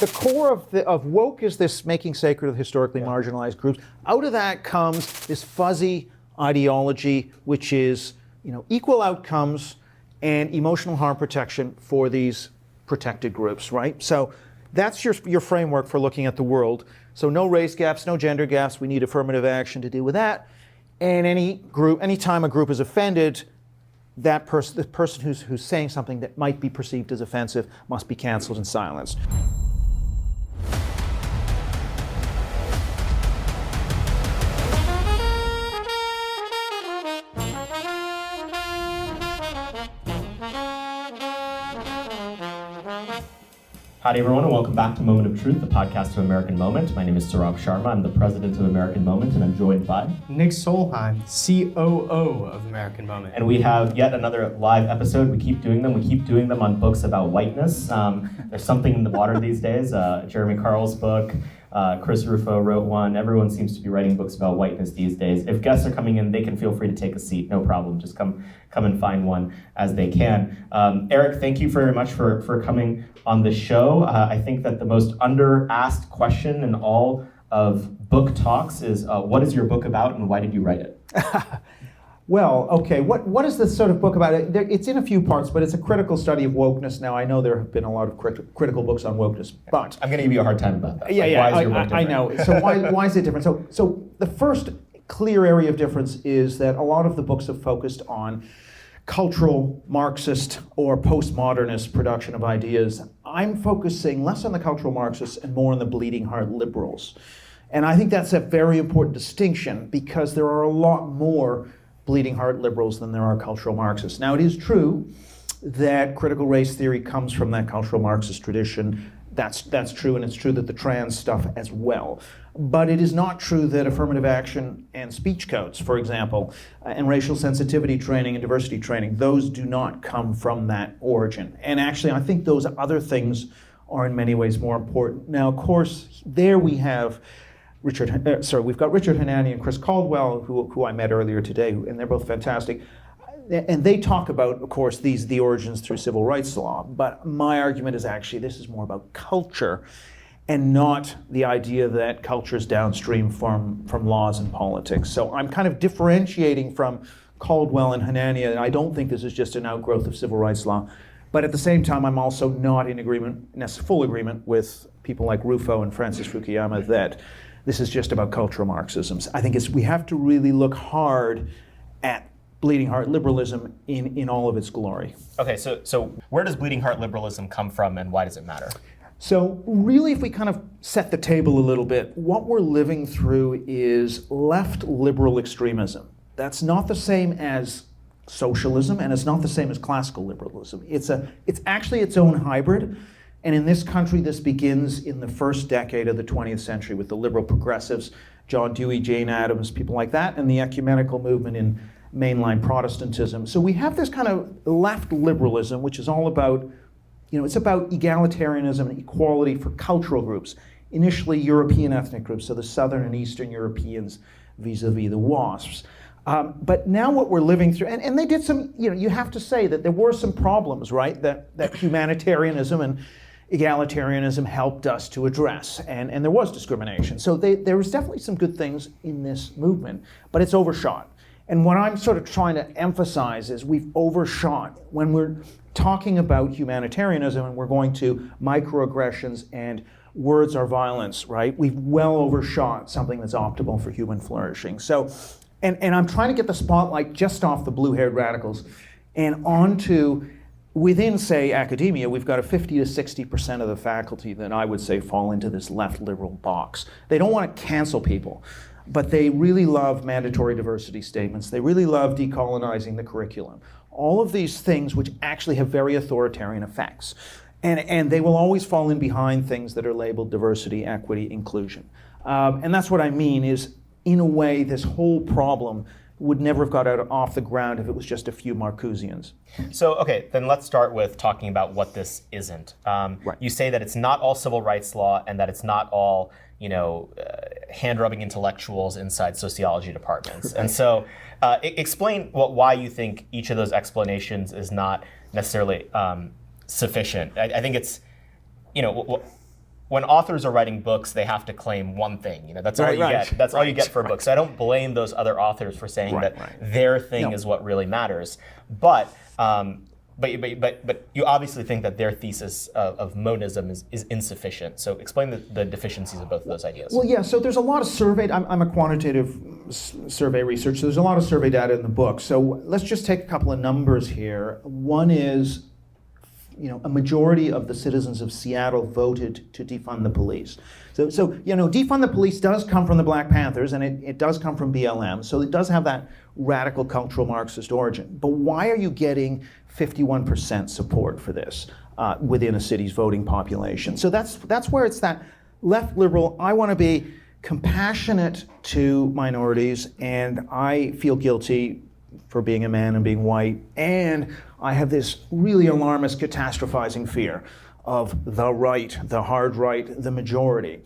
The core of woke is this making sacred of historically marginalized groups. Out of that comes this fuzzy ideology, which is, equal outcomes and emotional harm protection for these protected groups, right? So that's your framework for looking at the world. So no race gaps, no gender gaps. We need affirmative action to deal with that. And anytime a group is offended, the person who's saying something that might be perceived as offensive must be canceled and silenced. Howdy everyone, and welcome back to Moment of Truth, the podcast of American Moment. My name is Saurabh Sharma. I'm the president of American Moment, and I'm joined by Nick Solheim, COO of American Moment. And we have yet another live episode. We keep doing them. We keep doing them on books about whiteness. There's something in the water these days. Jeremy Carl's book, Chris Rufo wrote one. Everyone seems to be writing books about whiteness these days. If guests are coming in, they can feel free to take a seat. No problem. Just come and find one as they can. Eric, thank you very much for coming on the show. I think that the most under-asked question in all of book talks is, what is your book about and why did you write it? Well, okay, what is this sort of book about? It's in a few parts, but it's a critical study of wokeness. Now, I know there have been a lot of critical books on wokeness, but... I'm going to give you a hard time about that. Yeah, why is your book different? I know. So why is it different? So the first clear area of difference is that a lot of the books have focused on cultural Marxist or postmodernist production of ideas. I'm focusing less on the cultural Marxists and more on the bleeding heart liberals. And I think that's a very important distinction because there are a lot more bleeding heart liberals than there are cultural Marxists. Now, it is true that critical race theory comes from that cultural Marxist tradition. That's true, and it's true that the trans stuff as well. But it is not true that affirmative action and speech codes, for example, and racial sensitivity training and diversity training, those do not come from that origin. And actually, I think those other things are in many ways more important. Now, of course, there we have we've got Richard Hanani and Chris Caldwell, who I met earlier today, and they're both fantastic. And they talk about, of course, the origins through civil rights law. But my argument is actually this is more about culture and not the idea that culture is downstream from laws and politics. So I'm kind of differentiating from Caldwell and Hanani, and I don't think this is just an outgrowth of civil rights law. But at the same time, I'm also not in full agreement with people like Rufo and Francis Fukuyama that this is just about cultural Marxisms. I think we have to really look hard at bleeding heart liberalism in all of its glory. Okay, so where does bleeding heart liberalism come from and why does it matter? So really, if we kind of set the table a little bit, what we're living through is left liberal extremism. That's not the same as socialism, and it's not the same as classical liberalism. It's actually its own hybrid. And in this country, this begins in the first decade of the 20th century with the liberal progressives, John Dewey, Jane Addams, people like that, and the ecumenical movement in mainline Protestantism. So we have this kind of left liberalism, which is all about, it's about egalitarianism and equality for cultural groups, initially European ethnic groups, so the Southern and Eastern Europeans vis-a-vis the WASPs. But now what we're living through, and they did some, you have to say that there were some problems, right, that humanitarianism and egalitarianism helped us to address, and there was discrimination. So there was definitely some good things in this movement, but it's overshot. And what I'm sort of trying to emphasize is we've overshot when we're talking about humanitarianism and we're going to microaggressions and words are violence, right? We've well overshot something that's optimal for human flourishing. So, and I'm trying to get the spotlight just off the blue-haired radicals and onto, within, say, academia, we've got a 50 to 60% of the faculty that I would say fall into this left liberal box. They don't want to cancel people, but they really love mandatory diversity statements. They really love decolonizing the curriculum. All of these things which actually have very authoritarian effects. And they will always fall in behind things that are labeled diversity, equity, inclusion. And that's what I mean is, in a way, this whole problem would never have got off the ground if it was just a few Marcusians. So, okay, then let's start with talking about what this isn't. Right. You say that it's not all civil rights law and that it's not all, hand-rubbing intellectuals inside sociology departments. Right. And so explain why you think each of those explanations is not necessarily sufficient. I think it's, when authors are writing books, they have to claim one thing. You know, that's all you get. That's all you get for a book. So I don't blame those other authors for saying that their thing is what really matters. But you obviously think that their thesis of monism is insufficient. So explain the deficiencies of both of those ideas. Well, yeah, so there's a lot of survey, I'm a quantitative survey researcher, so there's a lot of survey data in the book. So let's just take a couple of numbers here. One is, a majority of the citizens of Seattle voted to defund the police. So defund the police does come from the Black Panthers, and it does come from BLM, so it does have that radical cultural Marxist origin. But why are you getting 51% support for this within a city's voting population? So that's where it's that left liberal, I want to be compassionate to minorities, and I feel guilty for being a man and being white, and I have this really alarmist catastrophizing fear of the right, the hard right, the majority.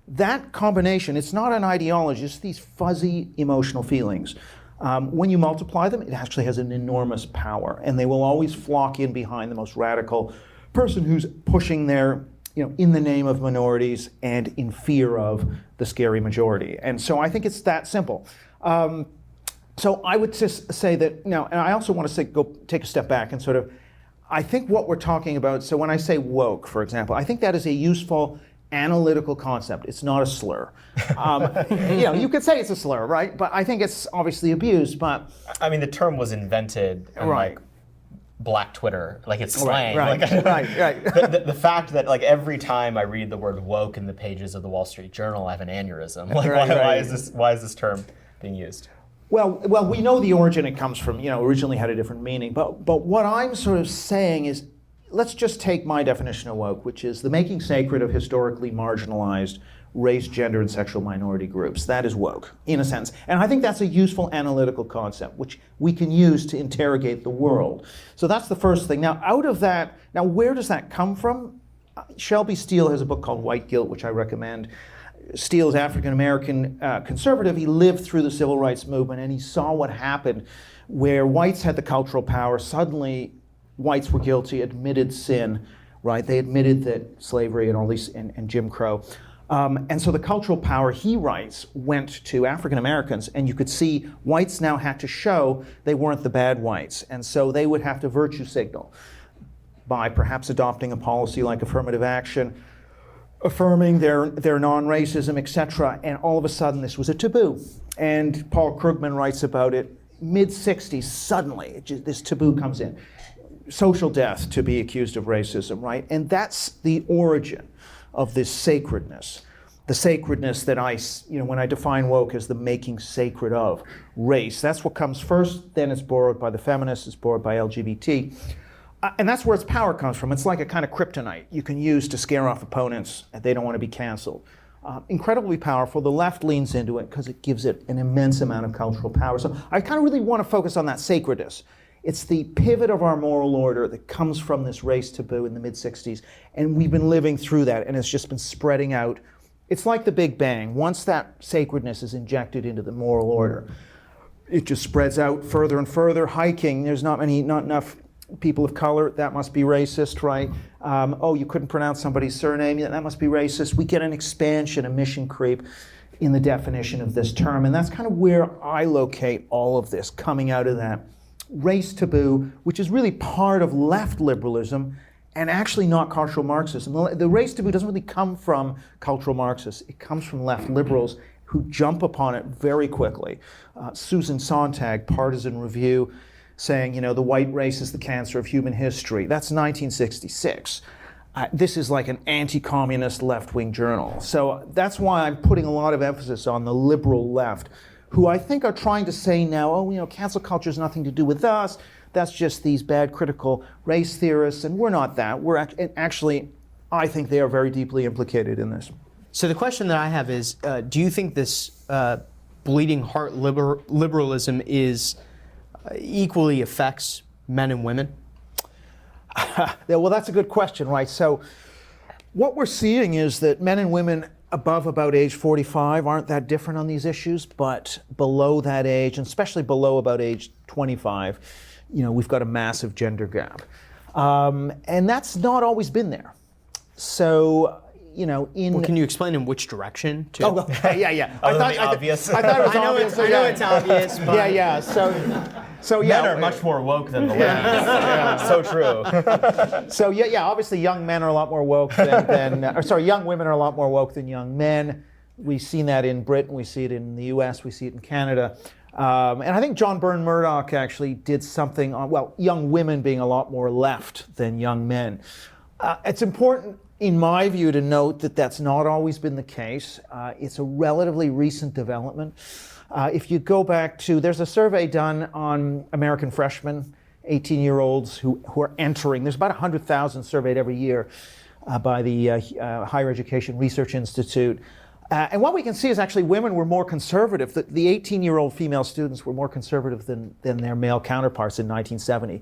That combination, it's not an ideology, it's these fuzzy emotional feelings. When you multiply them, it actually has an enormous power, and they will always flock in behind the most radical person who's pushing their, in the name of minorities and in fear of the scary majority. And so I think it's that simple. So I would just say that now, and I also want to say, go take a step back and sort of, I think what we're talking about, so when I say woke, for example, I think that is a useful analytical concept. It's not a slur. You could say it's a slur, right? But I think it's obviously abused, but... I mean, the term was invented in like Black Twitter, like it's slang. Right. The fact that like every time I read the word woke in the pages of the Wall Street Journal, I have an aneurysm. Like why is this term being used? Well, we know the origin it comes from, originally had a different meaning. But what I'm sort of saying is, let's just take my definition of woke, which is the making sacred of historically marginalized race, gender, and sexual minority groups. That is woke, in a sense. And I think that's a useful analytical concept, which we can use to interrogate the world. So that's the first thing. Now, out of that, where does that come from? Shelby Steele has a book called White Guilt, which I recommend. Steele is African-American conservative. He lived through the civil rights movement, and he saw what happened where whites had the cultural power. Suddenly, whites were guilty, admitted sin, right? They admitted that slavery and all these, and Jim Crow. And so the cultural power, he writes, went to African-Americans, and you could see whites now had to show they weren't the bad whites. And so they would have to virtue signal by perhaps adopting a policy like affirmative action, affirming their non-racism, etc. And all of a sudden, this was a taboo. And Paul Krugman writes about it, mid-60s, suddenly, this taboo comes in. Social death to be accused of racism, right? And that's the origin of this sacredness. The sacredness that when I define woke as the making sacred of race, that's what comes first, then it's borrowed by the feminists, it's borrowed by LGBT. And that's where its power comes from. It's like a kind of kryptonite you can use to scare off opponents if they don't want to be canceled. Incredibly powerful. The left leans into it because it gives it an immense amount of cultural power. So I kind of really want to focus on that sacredness. It's the pivot of our moral order that comes from this race taboo in the mid-60s. And we've been living through that, and it's just been spreading out. It's like the Big Bang. Once that sacredness is injected into the moral order, it just spreads out further and further. Hiking, there's not enough people of color, that must be racist, right? You couldn't pronounce somebody's surname, that must be racist. We get an expansion, a mission creep in the definition of this term. And that's kind of where I locate all of this coming out of that race taboo, which is really part of left liberalism and actually not cultural Marxism. The race taboo doesn't really come from cultural Marxists. It comes from left liberals who jump upon it very quickly. Susan Sontag, Partisan Review, saying, the white race is the cancer of human history. That's 1966. This is like an anti-communist left-wing journal. So that's why I'm putting a lot of emphasis on the liberal left, who I think are trying to say now, cancel culture has nothing to do with us. That's just these bad critical race theorists, and we're not that. Actually, I think they are very deeply implicated in this. So the question that I have is, do you think this bleeding heart liberalism equally affects men and women? Well, that's a good question, right? So what we're seeing is that men and women above about age 45 aren't that different on these issues, but below that age, and especially below about age 25, we've got a massive gender gap. And that's not always been there. So, in. Well, can you explain in which direction? Too? Oh, yeah. Other than the obvious. I thought it was obvious. I know it's obvious. But Yeah. So yeah. Men are much more woke than the ladies. So true. So yeah. Obviously, young men are a lot more woke young women are a lot more woke than young men. We've seen that in Britain. We see it in the U.S. We see it in Canada. And I think John Byrne Murdoch actually did something on, young women being a lot more left than young men. It's important, in my view, to note that that's not always been the case. It's a relatively recent development. If you go back to, there's a survey done on American freshmen, 18-year-olds who are entering. There's about 100,000 surveyed every year by the Higher Education Research Institute. And what we can see is actually women were more conservative. The 18-year-old female students were more conservative than their male counterparts in 1970.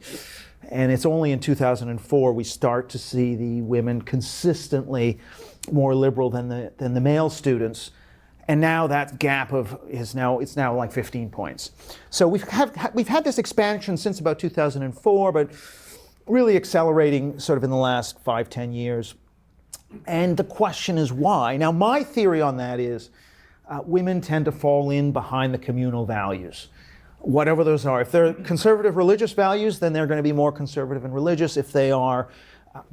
And it's only in 2004 we start to see the women consistently more liberal than the male students. And now that gap is now like 15 points. So we've had this expansion since about 2004, but really accelerating sort of in the last 5-10 years. And the question is why? Now, my theory on that is women tend to fall in behind the communal values, whatever those are. If they're conservative religious values, then they're going to be more conservative and religious. If they are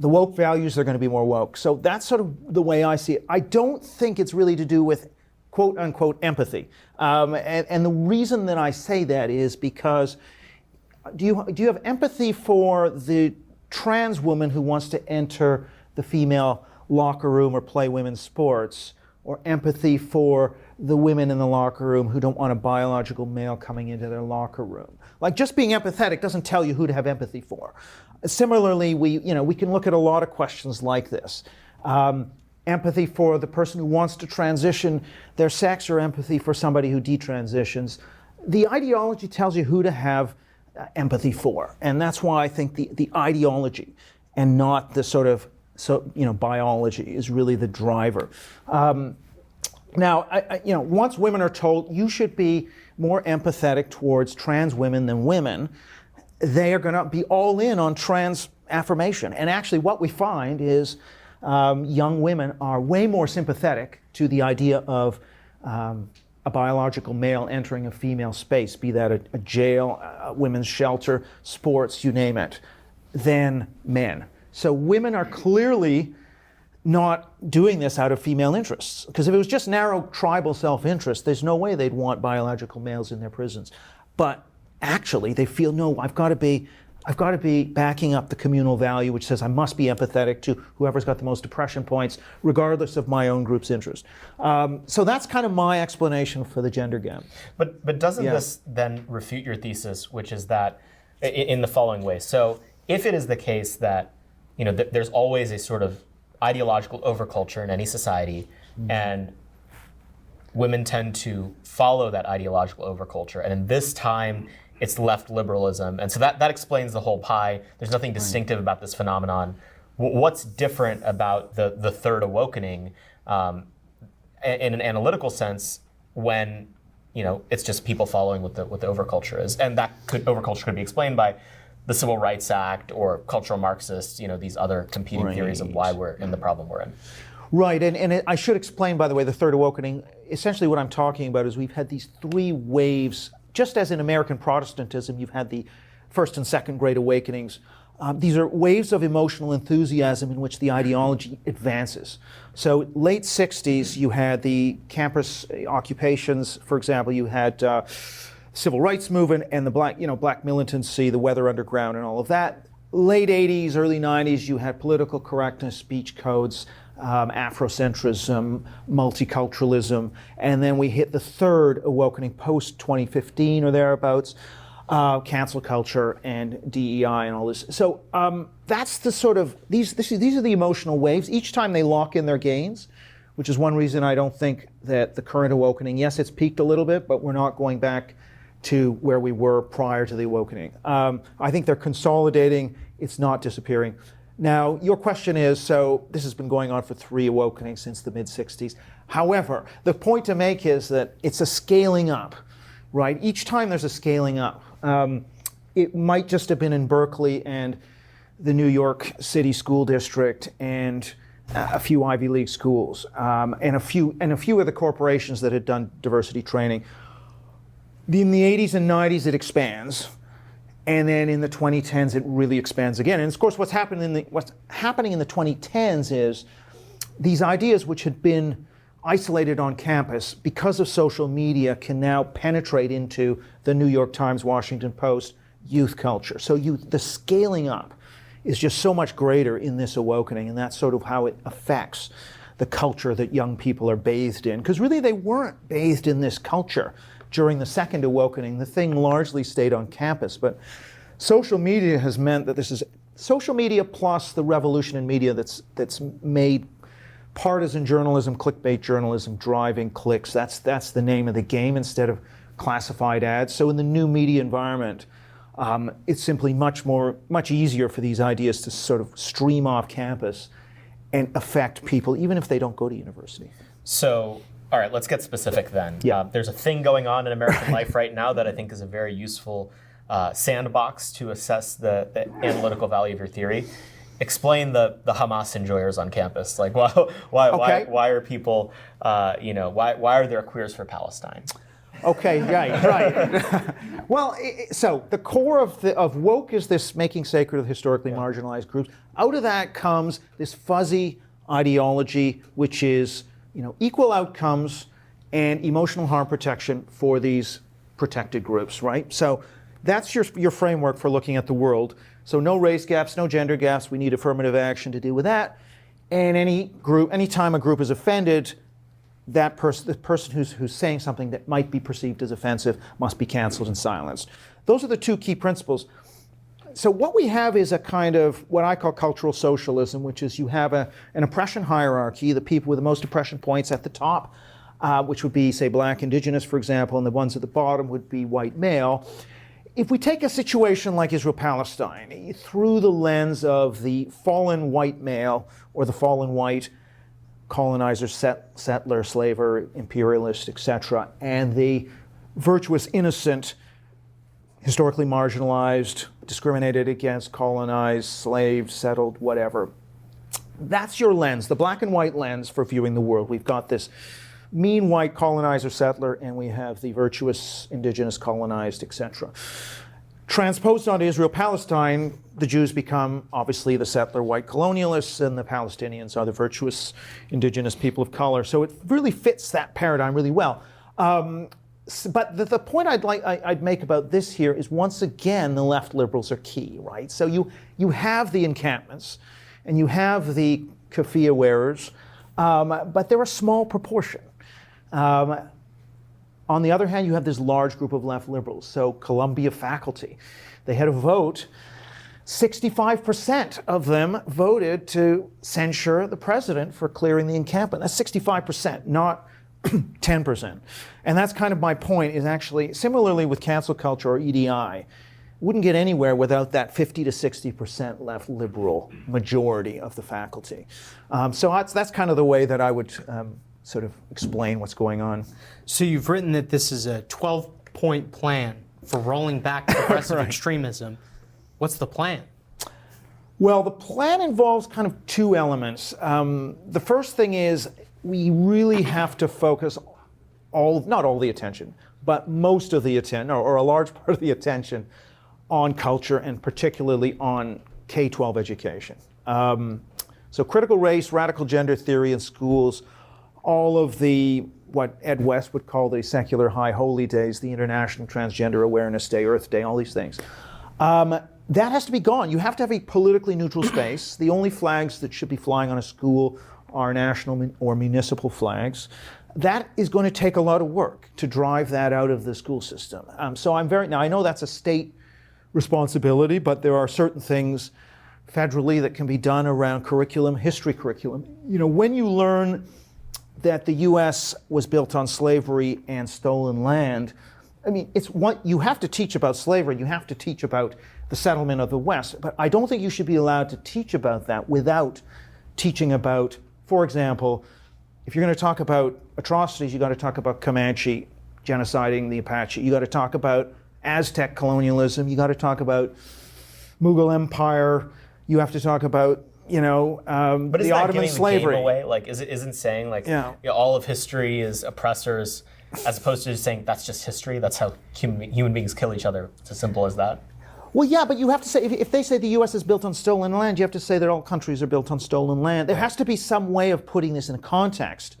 the woke values, they're going to be more woke. So that's sort of the way I see it. I don't think it's really to do with quote unquote empathy. And the reason that I say that is because do you have empathy for the trans woman who wants to enter the female locker room or play women's sports, or empathy for the women in the locker room who don't want a biological male coming into their locker room? Like, just being empathetic doesn't tell you who to have empathy for. Similarly, we can look at a lot of questions like this. Empathy for the person who wants to transition their sex, or empathy for somebody who detransitions. The ideology tells you who to have empathy for, and that's why I think the ideology and not the sort of biology is really the driver. Now, once women are told you should be more empathetic towards trans women than women, they are going to be all in on trans affirmation. And actually, what we find is young women are way more sympathetic to the idea of a biological male entering a female space, be that a jail, a women's shelter, sports, you name it, than men. So women are clearly not doing this out of female interests. Because if it was just narrow tribal self-interest, there's no way they'd want biological males in their prisons. But actually, they feel, no, I've got to be backing up the communal value, which says I must be empathetic to whoever's got the most depression points, regardless of my own group's interest. So that's kind of my explanation for the gender gap. But doesn't this then refute your thesis, which is that in the following way? So if it is the case that there's always a sort of ideological overculture in any society, and women tend to follow that ideological overculture, and in this time it's left liberalism, and so that explains the whole pie. There's nothing distinctive about this phenomenon. What's different about the Third Awokening in an analytical sense when it's just people following what the overculture is, and that overculture could be explained by the Civil Rights Act or cultural Marxists, these other competing theories of why we're in the problem we're in. Right, and I should explain, by the way, the Third Awokening. Essentially what I'm talking about is we've had these three waves, just as in American Protestantism, you've had the First and Second Great Awakenings. These are waves of emotional enthusiasm in which the ideology advances. So late 60s, you had the campus occupations, for example, you had civil rights movement and the black militancy, the Weather Underground and all of that. Late 80s, early 90s, you had political correctness, speech codes, Afrocentrism, multiculturalism, and then we hit the Third Awokening post-2015 or thereabouts, cancel culture and DEI and all this. So that's the sort of, these are the emotional waves. Each time they lock in their gains, which is one reason I don't think that the current Awokening, yes, it's peaked a little bit, but we're not going back to where we were prior to the Awokening. I think they're consolidating, it's not disappearing. Now, your question is, so this has been going on for 3 Awokenings since the mid-60s. However, the point to make is that it's a scaling up, right? Each time there's a scaling up. It might just have been in Berkeley and the New York City School District and a few Ivy League schools, and a few of the corporations that had done diversity training. In the 80s and 90s, it expands, and then in the 2010s, it really expands again. And of course, what's happening in the 2010s is these ideas, which had been isolated on campus because of social media, can now penetrate into the New York Times, Washington Post youth culture. So the scaling up is just so much greater in this awakening, and that's sort of how it affects the culture that young people are bathed in. Because really, they weren't bathed in this culture during the second awakening. The thing largely stayed on campus, but social media has meant that this is social media plus the revolution in media that's made partisan journalism, clickbait journalism, driving clicks. That's the name of the game instead of classified ads. So in the new media environment, it's simply much easier for these ideas to sort of stream off campus and affect people, even if they don't go to university. So, all right, let's get specific then. Yeah. There's a thing going on in American life right now that I think is a very useful sandbox to assess the analytical value of your theory. Explain the Hamas enjoyers on campus. Like, why are people, why are there queers for Palestine? Okay, right. Well, so the core of woke is this making sacred of historically marginalized groups. Out of that comes this fuzzy ideology, which is equal outcomes and emotional harm protection for these protected groups, right? So that's your framework for looking at the world. So no race gaps, no gender gaps. We need affirmative action to deal with that. And anytime a group is offended, the person who's saying something that might be perceived as offensive must be canceled and silenced. Those are the two key principles. So what we have is a kind of what I call cultural socialism, which is you have an oppression hierarchy, the people with the most oppression points at the top, which would be, say, black, indigenous, for example, and the ones at the bottom would be white male. If we take a situation like Israel-Palestine through the lens of the fallen white male or the fallen white colonizer, settler, slaver, imperialist, etc., and the virtuous, innocent, historically marginalized, discriminated against, colonized, slaved, settled, whatever. That's your lens, the black and white lens for viewing the world. We've got this mean white colonizer, settler, and we have the virtuous, indigenous, colonized, etc. Transposed onto Israel-Palestine, the Jews become obviously the settler white colonialists, and the Palestinians are the virtuous indigenous people of color. So it really fits that paradigm really well. But the point I'd make about this here is, once again, the left liberals are key, right? So you have the encampments, and you have the keffiyeh wearers, but they're a small proportion. On the other hand, you have this large group of left liberals. So Columbia faculty, they had a vote. 65% of them voted to censure the president for clearing the encampment. That's 65%, not 10%. And that's kind of my point, is actually, similarly with cancel culture or EDI, wouldn't get anywhere without that 50 to 60% left liberal majority of the faculty. So that's kind of the way that I would sort of explain what's going on. So you've written that this is a 12-point plan for rolling back progressive Right. extremism. What's the plan? Well, the plan involves kind of two elements. The first thing is we really have to focus not all the attention, but most of the attention, or a large part of the attention, on culture, and particularly on K-12 education. So critical race, radical gender theory in schools, all of the, what Ed West would call the secular high holy days, the International Transgender Awareness Day, Earth Day, all these things. That has to be gone. You have to have a politically neutral space. The only flags that should be flying on a school are national or municipal flags. That is going to take a lot of work to drive that out of the school system. So now I know that's a state responsibility, but there are certain things federally that can be done around curriculum, history curriculum. When you learn that the U.S. was built on slavery and stolen land, I mean, it's what you have to teach about slavery, you have to teach about the settlement of the West, but I don't think you should be allowed to teach about that without teaching about, for example, if you're going to talk about atrocities, you got to talk about Comanche genociding the Apache, you got to talk about Aztec colonialism, you got to talk about Mughal Empire, you have to talk about But the isn't that Ottoman giving slavery. the game away? Like, isn't saying like all of history is oppressors, as opposed to just saying that's just history. That's how human beings kill each other. It's as simple as that. Well, yeah, but you have to say, if they say the U.S. is built on stolen land, you have to say that all countries are built on stolen land. There has to be some way of putting this in a context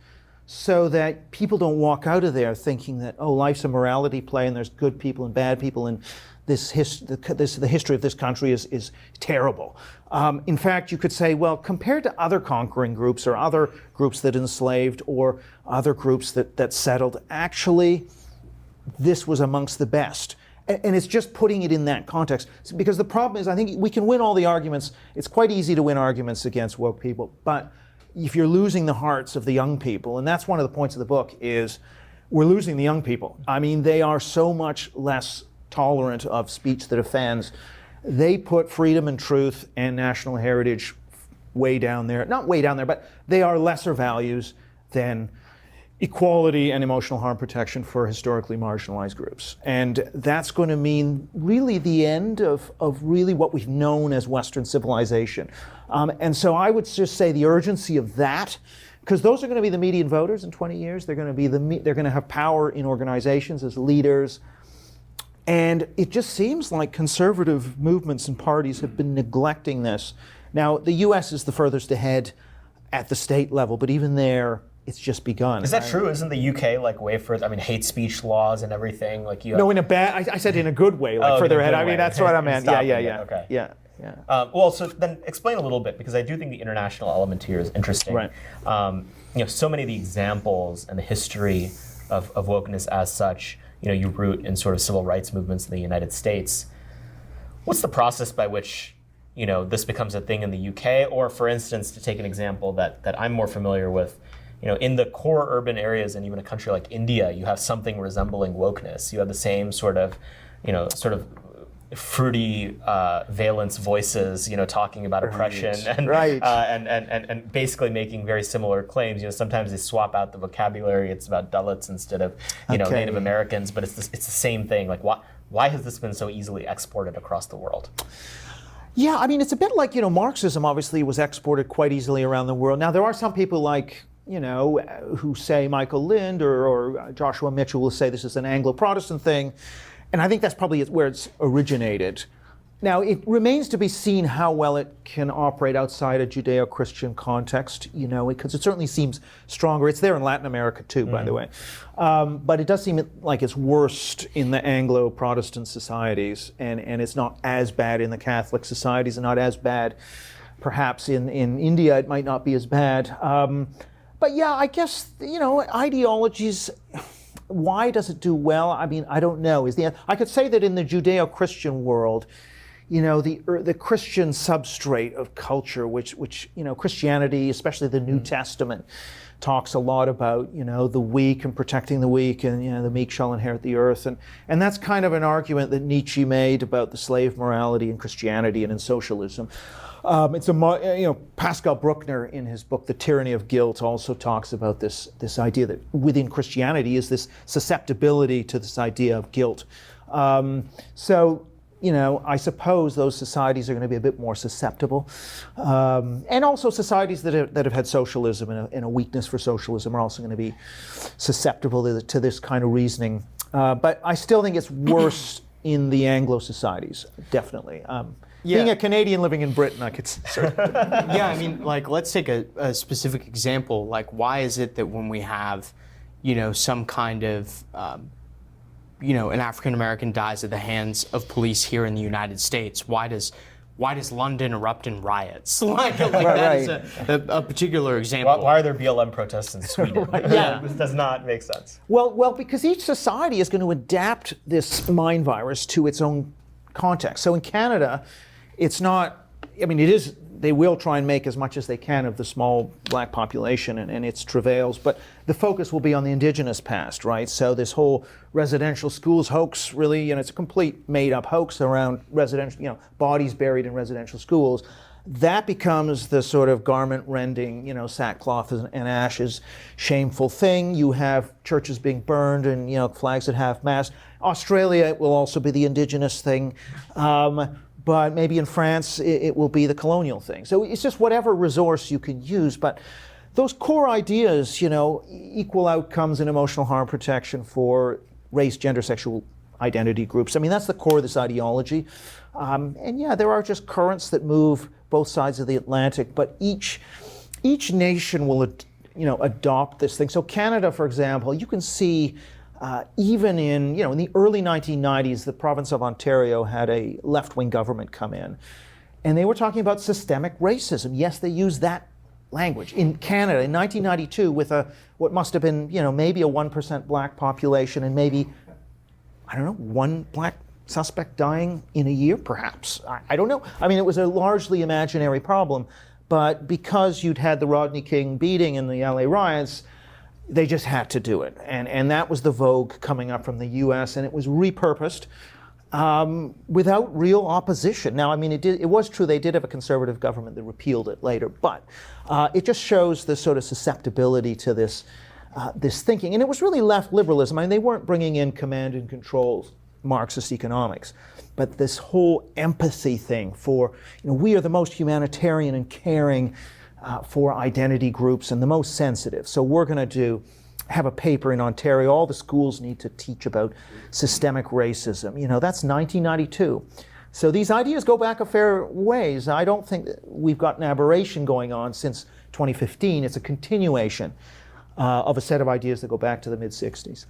so that people don't walk out of there thinking that, oh, life's a morality play and there's good people and bad people and the history of this country is terrible. In fact, you could say, well, compared to other conquering groups or other groups that enslaved or other groups that settled, actually, this was amongst the best. And it's just putting it in that context. Because the problem is, I think we can win all the arguments. It's quite easy to win arguments against woke people. But if you're losing the hearts of the young people, and that's one of the points of the book, is we're losing the young people. I mean, they are so much less tolerant of speech that offends. They put freedom and truth and national heritage way down there. Not way down there, but they are lesser values than equality and emotional harm protection for historically marginalized groups. And that's going to mean really the end of really what we've known as Western civilization. And so I would just say the urgency of that, because those are going to be the median voters in 20 years. They're going to have power in organizations as leaders. And it just seems like conservative movements and parties have been neglecting this. Now, the US is the furthest ahead at the state level, but even there, it's just begun. Is that true? Isn't the UK like way further? I mean, hate speech laws and everything. Like you. No, in a bad. I said in a good way, like further ahead. I mean, that's what I meant. Yeah. Okay. Yeah. Well, so then explain a little bit, because I do think the international element here is interesting. Right. So many of the examples and the history of wokeness as such, you root in sort of civil rights movements in the United States. What's the process by which this becomes a thing in the UK? Or, for instance, to take an example that I'm more familiar with. In the core urban areas and even a country like India, you have something resembling wokeness. You have the same sort of fruity valence voices, talking about oppression and basically making very similar claims. Sometimes they swap out the vocabulary. It's about Dalits instead of Native Americans, but it's the same thing. Like why has this been so easily exported across the world? Yeah, I mean, it's a bit like Marxism obviously was exported quite easily around the world. Now there are some people like who say Michael Lind or Joshua Mitchell will say this is an Anglo-Protestant thing. And I think that's probably where it's originated. Now, it remains to be seen how well it can operate outside a Judeo-Christian context, because it certainly seems stronger. It's there in Latin America too, by the way. But it does seem like it's worst in the Anglo-Protestant societies, and it's not as bad in the Catholic societies, and not as bad perhaps in India. It might not be as bad. But yeah, I guess, ideologies, why does it do well? I mean, I don't know. I could say that in the Judeo-Christian world, the Christian substrate of culture, which Christianity, especially the New Testament, talks a lot about, the weak and protecting the weak, and the meek shall inherit the earth, and that's kind of an argument that Nietzsche made about the slave morality in Christianity and in socialism. Pascal Bruckner in his book The Tyranny of Guilt also talks about this idea that within Christianity is this susceptibility to this idea of guilt. I suppose those societies are going to be a bit more susceptible. And also societies that have had socialism and a weakness for socialism are also going to be susceptible to this kind of reasoning. But I still think it's worse in the Anglo societies, definitely. Being a Canadian living in Britain, I could certainly. Yeah, I mean, let's take a specific example. Why is it that when we have, some kind of, an African American dies at the hands of police here in the United States, why does London erupt in riots? That is a particular example. Why are there BLM protests in Sweden? Yeah. This does not make sense. Well, because each society is going to adapt this mind virus to its own context. So in Canada, it's not, it is, they will try and make as much as they can of the small black population and its travails, but the focus will be on the indigenous past, right? So this whole residential schools hoax, really, it's a complete made-up hoax around residential, bodies buried in residential schools. That becomes the sort of garment-rending, sackcloth and ashes, shameful thing. You have churches being burned and, flags at half-mast. Australia will also be the indigenous thing. but maybe in France it will be the colonial thing. So it's just whatever resource you can use. But those core ideas, equal outcomes and emotional harm protection for race, gender, sexual identity groups. I mean, that's the core of this ideology. And yeah, there are just currents that move both sides of the Atlantic, but each nation will, adopt this thing. So Canada, for example, you can see even in the early 1990s, the province of Ontario had a left-wing government come in, and they were talking about systemic racism. Yes, they used that language. In Canada, in 1992, with what must have been, maybe a 1% black population and maybe, I don't know, one black suspect dying in a year, perhaps. I don't know. I mean, it was a largely imaginary problem, but because you'd had the Rodney King beating and the LA riots, they just had to do it. And that was the vogue coming up from the US, and it was repurposed without real opposition. Now, I mean, it was true they did have a conservative government that repealed it later, but it just shows the sort of susceptibility to this thinking. And it was really left liberalism. I mean, they weren't bringing in command and control Marxist economics, but this whole empathy thing for, we are the most humanitarian and caring for identity groups and the most sensitive. So we're going to have a paper in Ontario. All the schools need to teach about systemic racism. That's 1992. So these ideas go back a fair ways. I don't think that we've got an aberration going on since 2015. It's a continuation of a set of ideas that go back to the mid-60s.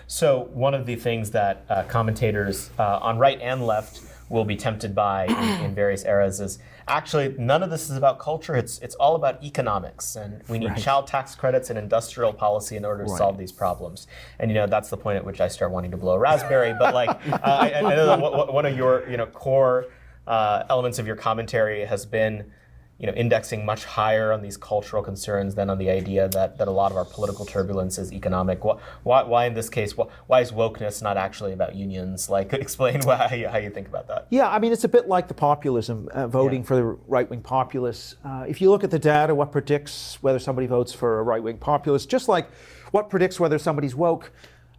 So one of the things that commentators on right and left will be tempted by in various eras is actually none of this is about culture. It's all about economics, and we need child tax credits and industrial policy in order to solve these problems. And that's the point at which I start wanting to blow a raspberry. But I know that one of your core elements of your commentary has been indexing much higher on these cultural concerns than on the idea that a lot of our political turbulence is economic. Why in this case, why is wokeness not actually about unions? Explain how you think about that. Yeah, I mean, it's a bit like the populism, voting for the right-wing populists. If you look at the data, what predicts whether somebody votes for a right-wing populist, just like what predicts whether somebody's woke,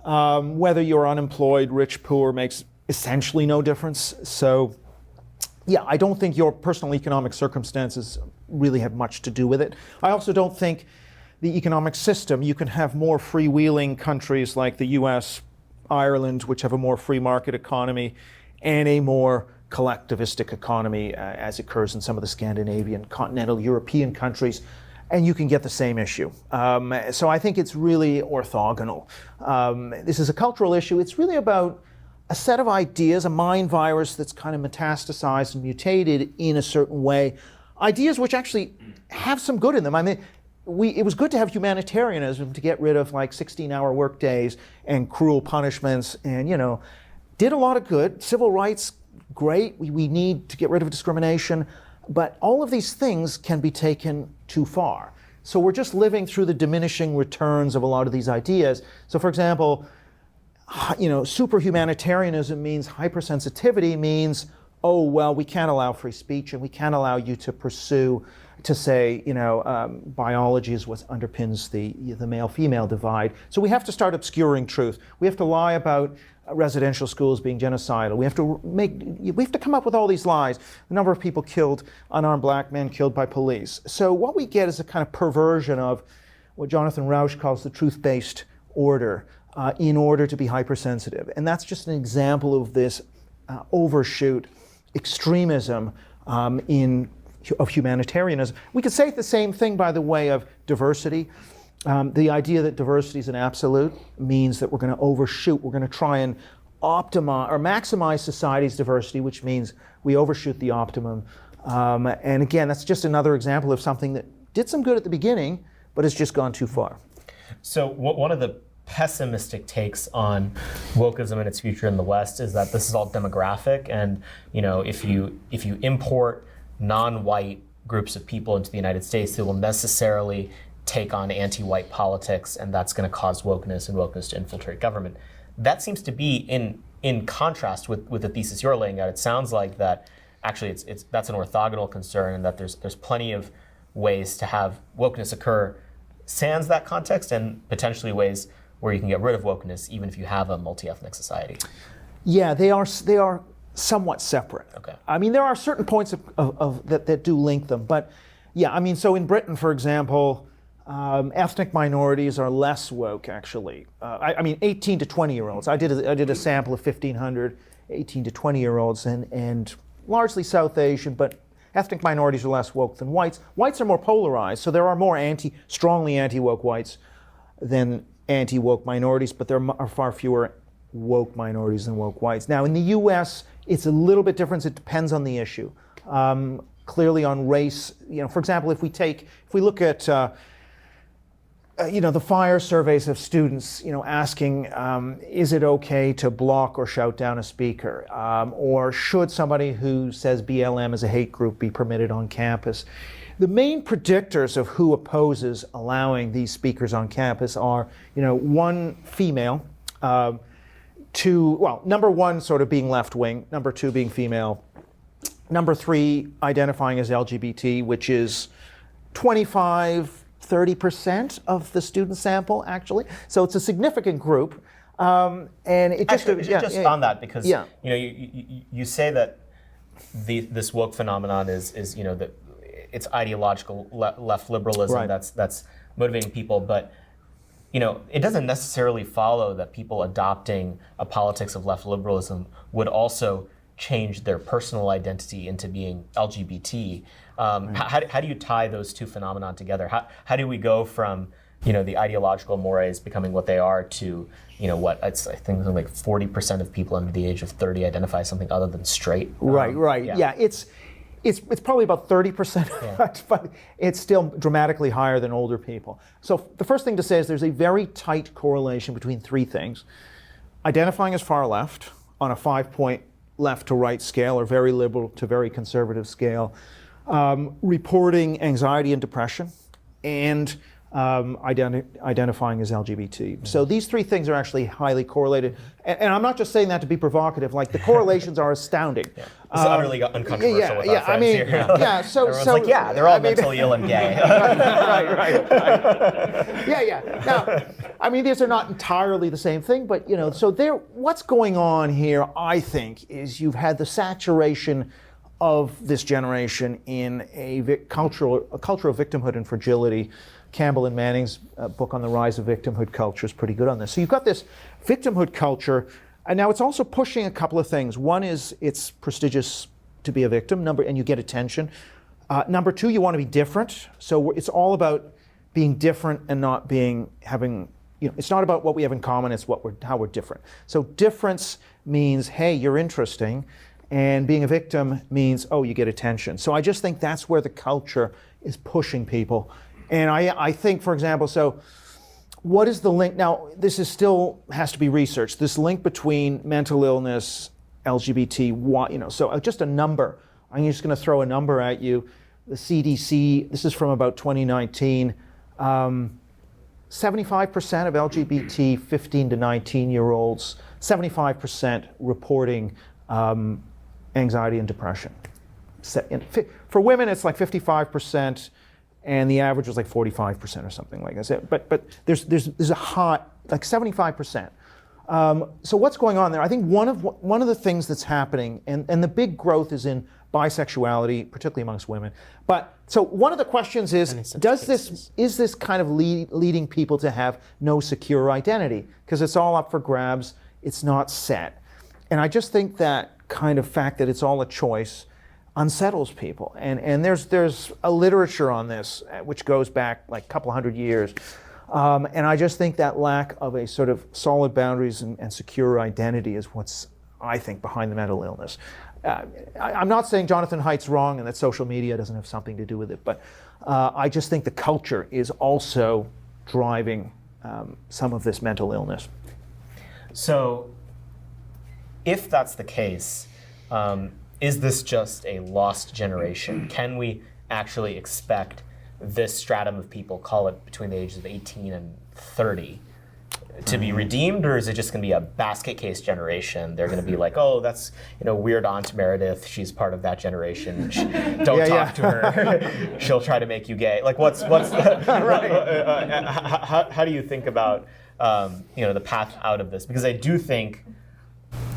whether you're unemployed, rich, poor, makes essentially no difference. So yeah, I don't think your personal economic circumstances really have much to do with it. I also don't think the economic system, you can have more freewheeling countries like the US, Ireland, which have a more free market economy, and a more collectivistic economy as occurs in some of the Scandinavian, continental European countries, and you can get the same issue. So I think it's really orthogonal. This is a cultural issue. It's really about a set of ideas, a mind virus that's kind of metastasized and mutated in a certain way. Ideas which actually have some good in them. I mean, it was good to have humanitarianism to get rid of 16-hour work days and cruel punishments and, did a lot of good. Civil rights, great. We need to get rid of discrimination. But all of these things can be taken too far. So we're just living through the diminishing returns of a lot of these ideas. So for example, super humanitarianism means hypersensitivity means, oh, well, we can't allow free speech and we can't allow you to say, biology is what underpins the male-female divide. So we have to start obscuring truth. We have to lie about residential schools being genocidal. We have to come up with all these lies. The number of people killed, unarmed black men killed by police. So what we get is a kind of perversion of what Jonathan Rauch calls the truth-based order. In order to be hypersensitive. And that's just an example of this overshoot extremism of humanitarianism. We could say the same thing, by the way, of diversity. The idea that diversity is an absolute means that we're going to overshoot. We're going to try and optimize or maximize society's diversity, which means we overshoot the optimum. And again, that's just another example of something that did some good at the beginning, but has just gone too far. So one of the pessimistic takes on wokeism and its future in the West is that this is all demographic, and if you import non-white groups of people into the United States, they will necessarily take on anti-white politics, and that's going to cause wokeness and wokeness to infiltrate government. That seems to be in contrast with the thesis you're laying out. It sounds like that actually that's an orthogonal concern, and that there's plenty of ways to have wokeness occur sans that context, and potentially ways where you can get rid of wokeness even if you have a multi-ethnic society. Yeah, they are somewhat separate. Okay. I mean, there are certain points that do link them, but yeah, I mean, so in Britain, for example, ethnic minorities are less woke, actually. I mean, 18 to 20-year-olds. I did a sample of 1,500 18 to 20-year-olds, and largely South Asian, but ethnic minorities are less woke than whites. Whites are more polarized, so there are more strongly anti-woke whites than anti-woke minorities, but there are far fewer woke minorities than woke whites. Now, in the U.S., it's a little bit different. It depends on the issue. Clearly, on race, for example, if we look at the fire surveys of students, asking, is it okay to block or shout down a speaker? Or should somebody who says BLM is a hate group be permitted on campus? The main predictors of who opposes allowing these speakers on campus are, one, female, two, well, number one sort of being left wing, number two being female, number three identifying as LGBT, which is 30% of the student sample, actually. So it's a significant group. And it just actually, on that, because you say that this woke phenomenon is that it's ideological left liberalism, right, that's motivating people, but it doesn't necessarily follow that people adopting a politics of left liberalism would also change their personal identity into being LGBT. How do you tie those two phenomena together? How do we go from the ideological mores becoming what they are to I think like 40% of people under the age of 30 identify as something other than straight? Right. Yeah, it's probably about 30%, but it's still dramatically higher than older people. So the first thing to say is there's a very tight correlation between three things: identifying as far left on a 5-point left to right scale, or very liberal to very conservative scale, reporting anxiety and depression, and identifying as LGBT. So these three things are actually highly correlated. And I'm not just saying that to be provocative, like the correlations are astounding. Yeah. It's utterly uncontroversial with our friends here. Everyone's like, they're all mentally ill and gay. right. Now, I mean, these are not entirely the same thing, but so what's going on here, I think, is you've had the saturation of this generation in a culture of victimhood and fragility. Campbell and Manning's book on the rise of victimhood culture is pretty good on this. So you've got this victimhood culture, and now it's also pushing a couple of things. One is it's prestigious to be a victim, and you get attention. Number two, you want to be different. So it's all about being different and not having, it's not about what we have in common, it's how we're different. So difference means, hey, you're interesting, and being a victim means, oh, you get attention. So I just think that's where the culture is pushing people. And I think, for example, so what is the link? Now, this is still has to be researched. This link between mental illness, LGBT, so just a number. I'm just going to throw a number at you. The CDC, this is from about 2019, 75% of LGBT 15 to 19-year-olds, 75% reporting anxiety and depression. For women, it's like 55%. And the average was like 45% or something like that. But there's a high, like 75%. So what's going on there? I think one of the things that's happening, and the big growth is in bisexuality, particularly amongst women. But so one of the questions is, is this kind of leading people to have no secure identity? Because it's all up for grabs, it's not set. And I just think that kind of fact that it's all a choice unsettles people. And there's a literature on this which goes back like a couple hundred years. And I just think that lack of a sort of solid boundaries and secure identity is what's, I think, behind the mental illness. I'm not saying Jonathan Haidt's wrong and that social media doesn't have something to do with it, but I just think the culture is also driving some of this mental illness. So if that's the case, is this just a lost generation? Can we actually expect this stratum of people, call it between the ages of 18 and 30, to be redeemed, or is it just going to be a basket case generation? They're going to be like, oh, that's weird Aunt Meredith. She's part of that generation. Don't talk to her. She'll try to make you gay. Like, what's how do you think about the path out of this? Because I do think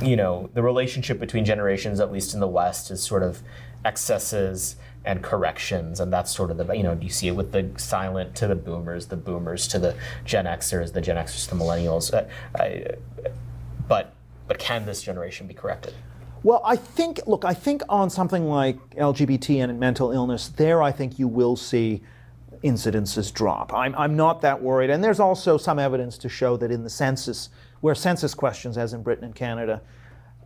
the relationship between generations, at least in the West, is sort of excesses and corrections, and that's sort of the, do you see it with the silent to the boomers to the Gen Xers, the Gen Xers to the millennials? But can this generation be corrected? Well, I think on something like LGBT and mental illness, there I think you will see incidences drop. I'm not that worried. And there's also some evidence to show that in the census, where census questions, as in Britain and Canada,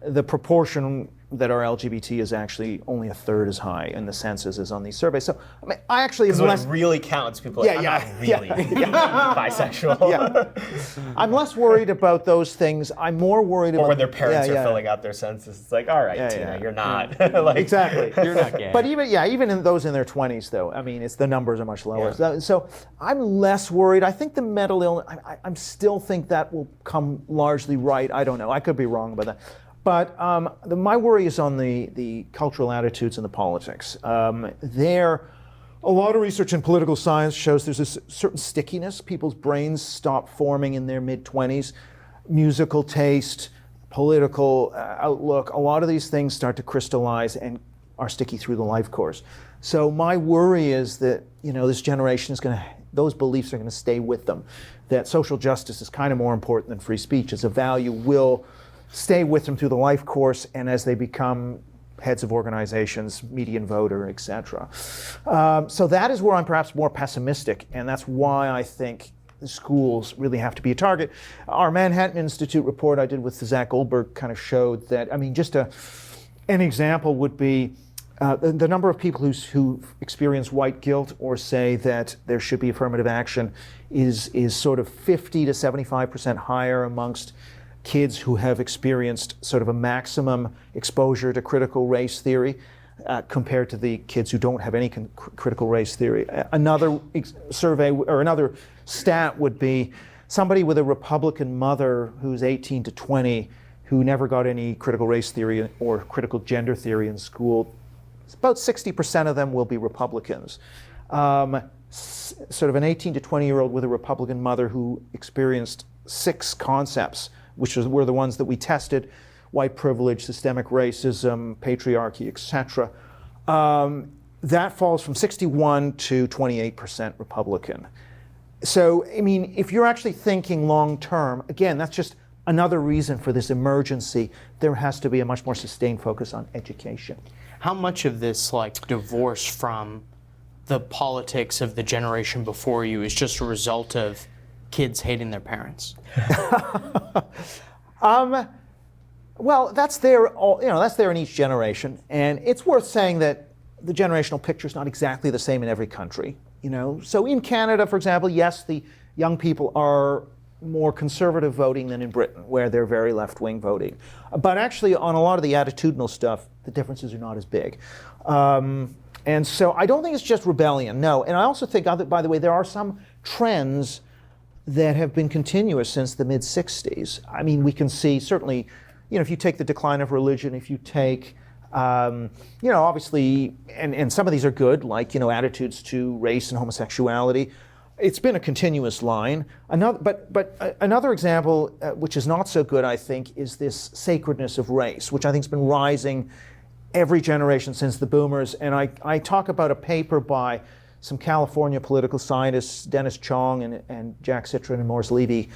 the proportion that are LGBT is actually only a third as high in the census as on these surveys. So I actually am when less. It really counts. People are like, I'm not really bisexual. I'm less worried about those things. I'm more worried about. Or when their parents are filling out their census, it's like, all right, Tina, you're not. Exactly. You're not gay. But even in those in their 20s, though, I mean, the numbers are much lower. So I'm less worried. I think the mental illness. I still think that will come largely right. I don't know. I could be wrong about that. But my worry is on the cultural attitudes and the politics. A lot of research in political science shows there's a certain stickiness. People's brains stop forming in their mid-20s. Musical taste, political outlook, a lot of these things start to crystallize and are sticky through the life course. So my worry is that this generation is those beliefs are going to stay with them. That social justice is kind of more important than free speech as a value will stay with them through the life course and as they become heads of organizations, median voter, etc. So that is where I'm perhaps more pessimistic, and that's why I think the schools really have to be a target. Our Manhattan Institute report I did with Zach Goldberg kind of showed that, just an example would be the number of people who experience white guilt or say that there should be affirmative action is sort of 50 to 75% higher amongst kids who have experienced sort of a maximum exposure to critical race theory compared to the kids who don't have any critical race theory. Another survey or another stat would be somebody with a Republican mother who's 18 to 20 who never got any critical race theory or critical gender theory in school. About 60% of them will be Republicans. Sort of an 18 to 20-year-old with a Republican mother who experienced 6 concepts, which were the ones that we tested: white privilege, systemic racism, patriarchy, etc. That falls from 61 to 28% Republican. So, if you're actually thinking long term, again, that's just another reason for this emergency. There has to be a much more sustained focus on education. How much of this, divorce from the politics of the generation before you is just a result of kids hating their parents? Well, that's there. That's there in each generation, and it's worth saying that the generational picture is not exactly the same in every country. So in Canada, for example, yes, the young people are more conservative voting than in Britain, where they're very left-wing voting. But actually, on a lot of the attitudinal stuff, the differences are not as big. And so I don't think it's just rebellion, no. And I also think, by the way, there are some trends that have been continuous since the mid-60s. We can see, certainly, if you take the decline of religion, if you take, obviously, and some of these are good, like, attitudes to race and homosexuality. It's been a continuous line. Another example, which is not so good, I think, is this sacredness of race, which I think has been rising every generation since the boomers. And I talk about a paper by some California political scientists, Dennis Chong and Jack Citron and Morris Levy,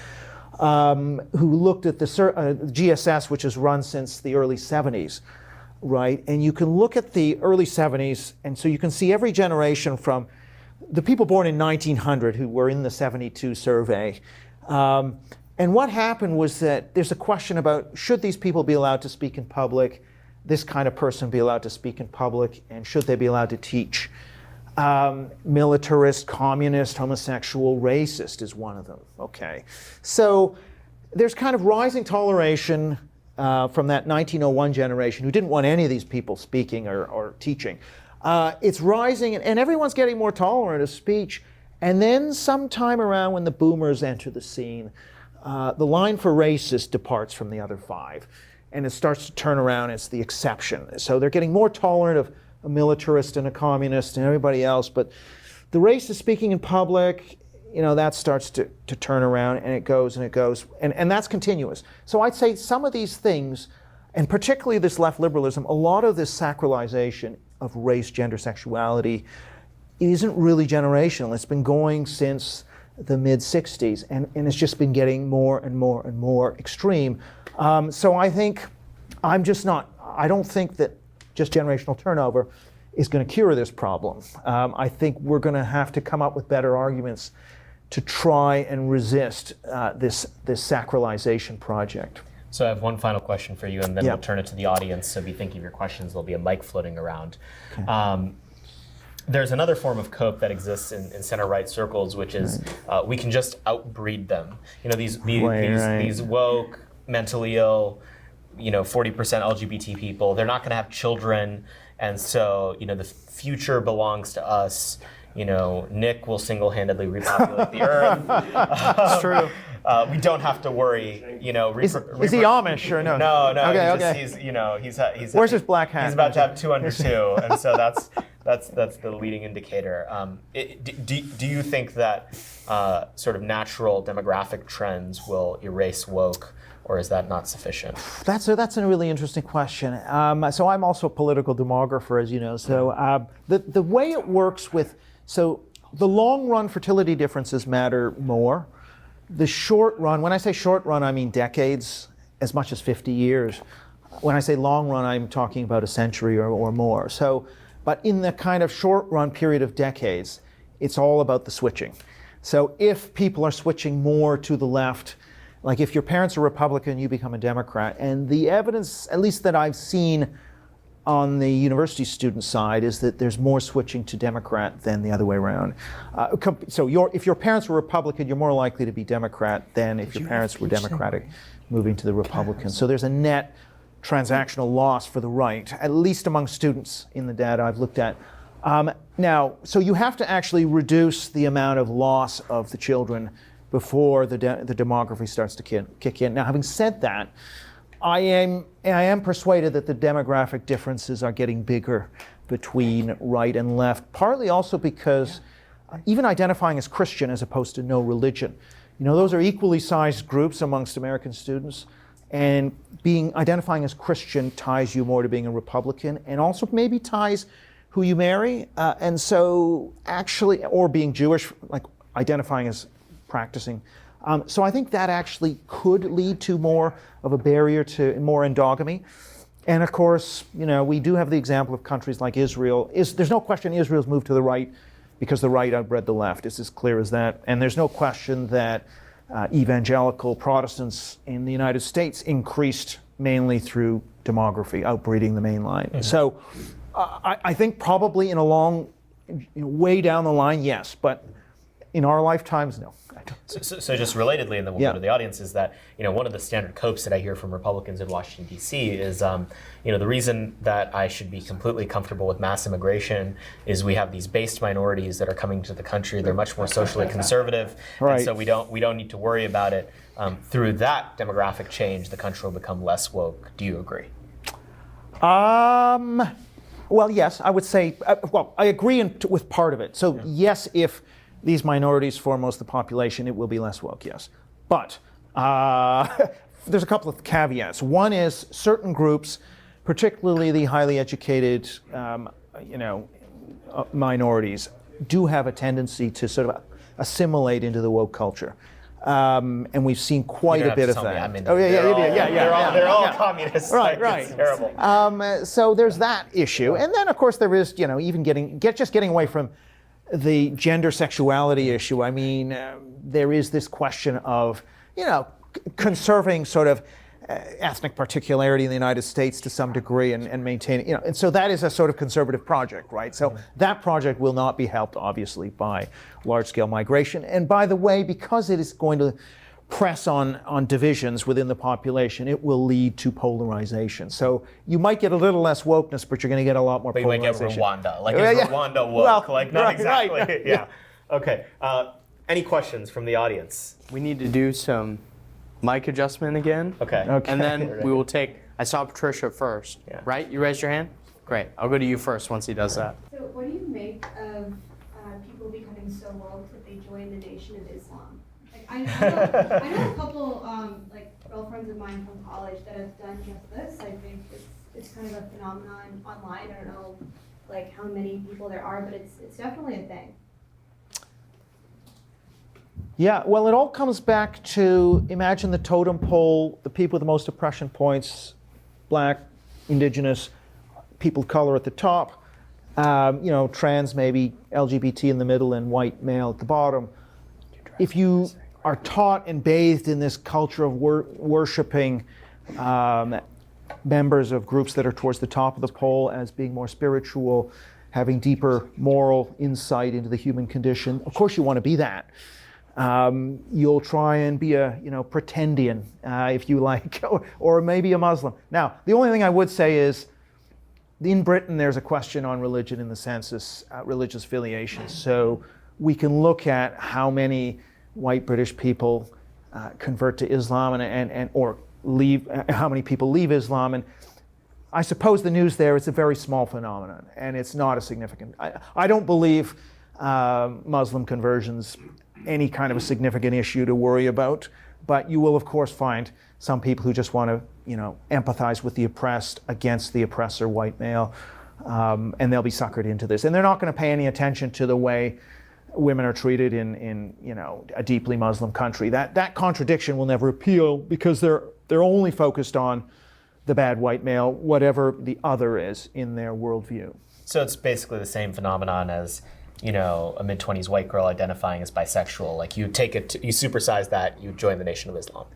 who looked at the GSS, which has run since the early 70s, right? And you can look at the early 70s, and so you can see every generation from the people born in 1900 who were in the 72 survey. And what happened was that there's a question about, should these people be allowed to speak in public? This kind of person be allowed to speak in public? And should they be allowed to teach? Militarist, communist, homosexual, racist is one of them. Okay. So there's kind of rising toleration from that 1901 generation who didn't want any of these people speaking or teaching. It's rising, and everyone's getting more tolerant of speech. And then sometime around when the boomers enter the scene, the line for racist departs from the other 5. And it starts to turn around as the exception. So they're getting more tolerant of a militarist and a communist and everybody else. But the racist speaking in public, that starts to turn around, and it goes and it goes. And that's continuous. So I'd say some of these things and particularly this left liberalism, a lot of this sacralization of race, gender, sexuality isn't really generational. It's been going since the mid-'60s, and it's just been getting more and more and more extreme. So I think I don't think that just generational turnover is going to cure this problem. I think we're going to have to come up with better arguments to try and resist this sacralization project. So I have one final question for you, and then we'll turn it to the audience. So be thinking of your questions. There'll be a mic floating around. Okay. There's another form of cope that exists in center-right circles, which is we can just outbreed them. You know, these woke, mentally ill, 40% LGBT people. They're not going to have children, and so the future belongs to us. Nick will single-handedly repopulate the earth. It's true. We don't have to worry. Is he Amish or no? No. Okay. He's where's his black hat? He's about to have 2 under 2, and so that's the leading indicator. Do you think that sort of natural demographic trends will erase woke, or is that not sufficient? That's a really interesting question. So I'm also a political demographer, as you know. So the way it works the long run fertility differences matter more. The short run, when I say short run, I mean decades, as much as 50 years. When I say long run, I'm talking about a century or more. So, but in the kind of short run period of decades, it's all about the switching. So if people are switching more to the left, like if your parents are Republican, you become a Democrat. And the evidence, at least that I've seen on the university student side, is that there's more switching to Democrat than the other way around. So if your parents were Republican, you're more likely to be Democrat than if your parents were Democratic, moving to the Republican. So there's a net transactional loss for the right, at least among students in the data I've looked at. Now, so you have to actually reduce the amount of loss of the children before the demography starts to kick in. Now, having said that, I am persuaded that the demographic differences are getting bigger between right and left, partly also because even identifying as Christian as opposed to no religion, those are equally sized groups amongst American students, and identifying as Christian ties you more to being a Republican, and also maybe ties who you marry, and so actually, or being Jewish, like identifying as practicing. So I think that actually could lead to more of a barrier to more endogamy. And of course, we do have the example of countries like Israel. There's no question Israel's moved to the right because the right outbred the left. It's as clear as that. And there's no question that evangelical Protestants in the United States increased mainly through demography, outbreeding the main line. Mm-hmm. So I think probably in a long, way down the line, yes. But in our lifetimes, no. So just relatedly, and then we'll go to the audience, is that one of the standard copes that I hear from Republicans in Washington, D.C. is the reason that I should be completely comfortable with mass immigration is we have these based minorities that are coming to the country. They're much more socially conservative, right. And so we don't need to worry about it. Through that demographic change, the country will become less woke. Do you agree? Well, yes, I would say. I agree with part of it. So yes, if these minorities form most of the population, it will be less woke, yes. But there's a couple of caveats. One is certain groups, particularly the highly educated, minorities, do have a tendency to sort of assimilate into the woke culture. And we've seen quite a bit of that. They're all communists. Right. It's terrible. So there's that issue. And then, of course, there is, even getting away from the gender sexuality issue. I mean, there is this question of, conserving sort of ethnic particularity in the United States to some degree and maintaining, and so that is a sort of conservative project, right? So that project will not be helped, obviously, by large-scale migration. And by the way, because it is going to press on divisions within the population, it will lead to polarization. So you might get a little less wokeness, but you're going to get a lot more polarization. But you might get Rwanda. Like, is Rwanda woke? Well, not exactly. Right. Yeah. Okay. Any questions from the audience? We need to do some mic adjustment again. Okay. And then we will take, I saw Patricia first, right? You raised your hand? Great. I'll go to you first once he does that. So what do you make of people becoming so woke that they join the Nation of Islam? I know a couple girlfriends of mine from college that have done just this. I think it's kind of a phenomenon online. I don't know like how many people there are, but it's definitely a thing. Yeah, well, it all comes back to imagine the totem pole, the people with the most oppression points, black, indigenous, people of color at the top, trans maybe, LGBT in the middle, and white male at the bottom. If you are taught and bathed in this culture of worshiping members of groups that are towards the top of the pole as being more spiritual, having deeper moral insight into the human condition, of course you want to be that. You'll try and be a pretendian, if you like, or maybe a Muslim. Now, the only thing I would say is, in Britain, there's a question on religion in the census, religious affiliation. So we can look at how many white British people convert to Islam or leave, how many people leave Islam. And I suppose the news there is a very small phenomenon, and it's not a significant. I don't believe Muslim conversions any kind of a significant issue to worry about, but you will of course find some people who just want to empathize with the oppressed against the oppressor, white male, and they'll be suckered into this, and they're not going to pay any attention to the way women are treated in a deeply Muslim country. That contradiction will never appeal because they're only focused on the bad white male, whatever the other is in their worldview. So it's basically the same phenomenon as a mid-20s white girl identifying as bisexual. Like you take it, you supersize that, you join the Nation of Islam.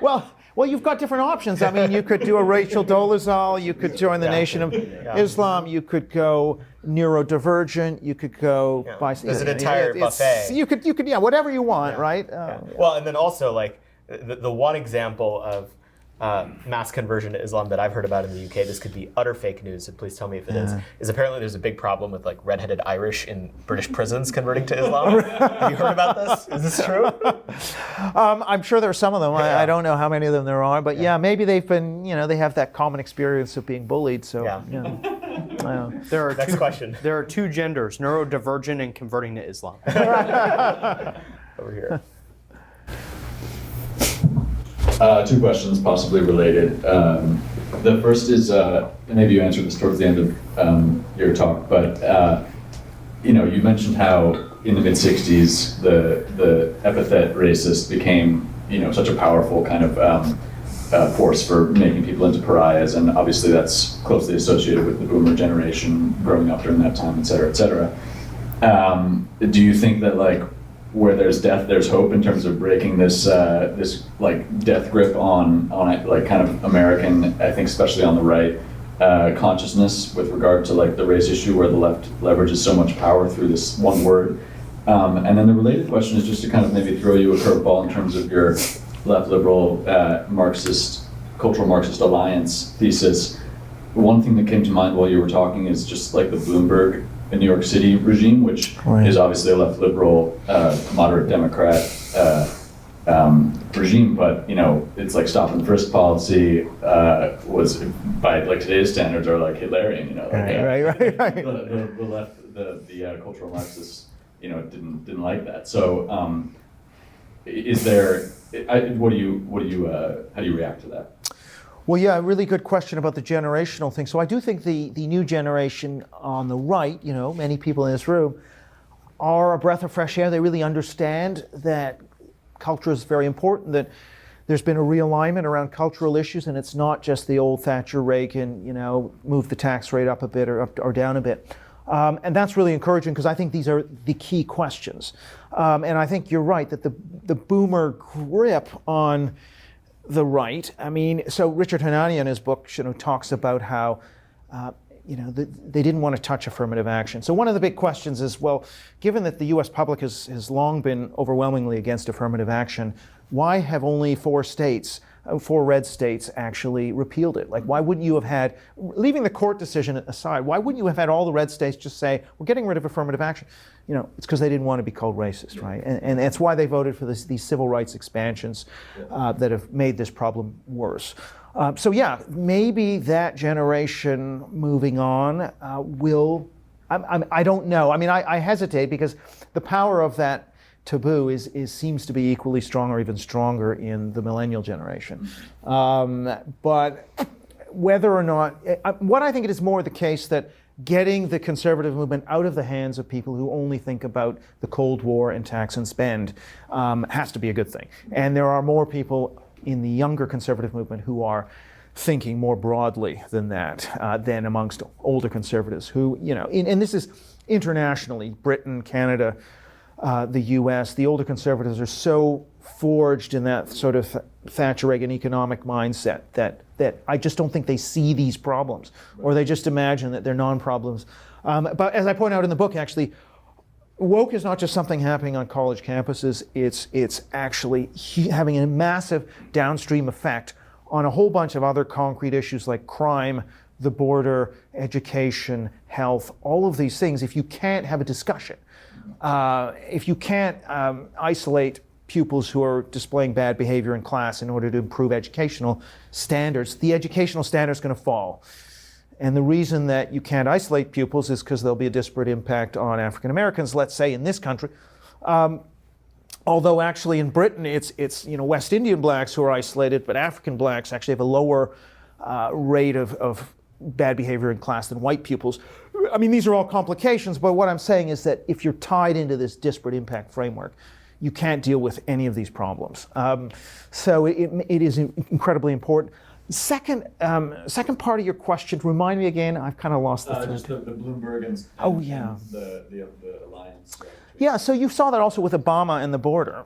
Well, you've got different options. I mean, you could do a Rachel Dolezal, you could join the Nation of Islam, you could go neurodivergent, you could go There's an entire buffet. You could, whatever you want, right? Well, and then also like the one example of mass conversion to Islam that I've heard about in the UK, this could be utter fake news, so please tell me if it is apparently there's a big problem with like redheaded Irish in British prisons converting to Islam. Have you heard about this? Is this true? I'm sure there are some of them. I don't know how many of them there are, but maybe they've been, they have that common experience of being bullied, so. Next question. There are two genders, neurodivergent and converting to Islam. Over here. Two questions, possibly related. The first is, maybe you answered this towards the end of your talk, but you mentioned how in the mid-'60s the epithet racist became such a powerful kind of force for making people into pariahs, and obviously that's closely associated with the boomer generation growing up during that time, et cetera, et cetera. Do you think that where there's death, there's hope in terms of breaking this death grip on kind of American, I think especially on the right, consciousness with regard to the race issue, where the left leverages so much power through this one word? And then the related question is just to kind of maybe throw you a curveball in terms of your left liberal cultural Marxist alliance thesis. One thing that came to mind while you were talking is just the Bloomberg in New York City regime, which is obviously a left liberal, moderate Democrat regime, but it's stop and frisk policy was by today's standards are Hitlerian. Right. The left, the cultural Marxists, didn't like that. So, is there? How do you react to that? Well, yeah, a really good question about the generational thing. So I do think the new generation on the right, many people in this room, are a breath of fresh air. They really understand that culture is very important, that there's been a realignment around cultural issues, and it's not just the old Thatcher Reagan, move the tax rate up a bit or up or down a bit. And that's really encouraging because I think these are the key questions. And I think you're right that the boomer grip on the right. I mean, so Richard Hanania in his book, talks about how, they didn't want to touch affirmative action. So one of the big questions is, well, given that the U.S. public has long been overwhelmingly against affirmative action, why have only 4 red states actually repealed it? Why wouldn't you have had, leaving the court decision aside, why wouldn't you have had all the red states just say, we're getting rid of affirmative action? It's because they didn't want to be called racist, right? And that's why they voted for these civil rights expansions that have made this problem worse. So yeah, maybe that generation moving on will, I don't know. I mean, I hesitate because the power of that taboo seems to be equally strong or even stronger in the millennial generation. But whether or not, what I think it is more the case that getting the conservative movement out of the hands of people who only think about the Cold War and tax and spend has to be a good thing. And there are more people in the younger conservative movement who are thinking more broadly than that, than amongst older conservatives who, and this is internationally, Britain, Canada, the US, the older conservatives are so forged in that sort of Thatcher-Reagan economic mindset that I just don't think they see these problems, or they just imagine that they're non-problems. But as I point out in the book, actually, woke is not just something happening on college campuses, it's actually having a massive downstream effect on a whole bunch of other concrete issues like crime, the border, education, health, all of these things. If you can't have a discussion, if you can't isolate pupils who are displaying bad behavior in class in order to improve educational standards, the educational standard is going to fall. And the reason that you can't isolate pupils is because there'll be a disparate impact on African Americans, let's say in this country. Although actually in Britain, it's West Indian blacks who are isolated, but African blacks actually have a lower rate of bad behavior in class than white pupils. I mean, these are all complications, but what I'm saying is that if you're tied into this disparate impact framework, you can't deal with any of these problems. So it is incredibly important. Second part of your question, remind me again, I've kind of lost the thread. Just the Bloomberg and the alliance. Yeah, so you saw that also with Obama and the border,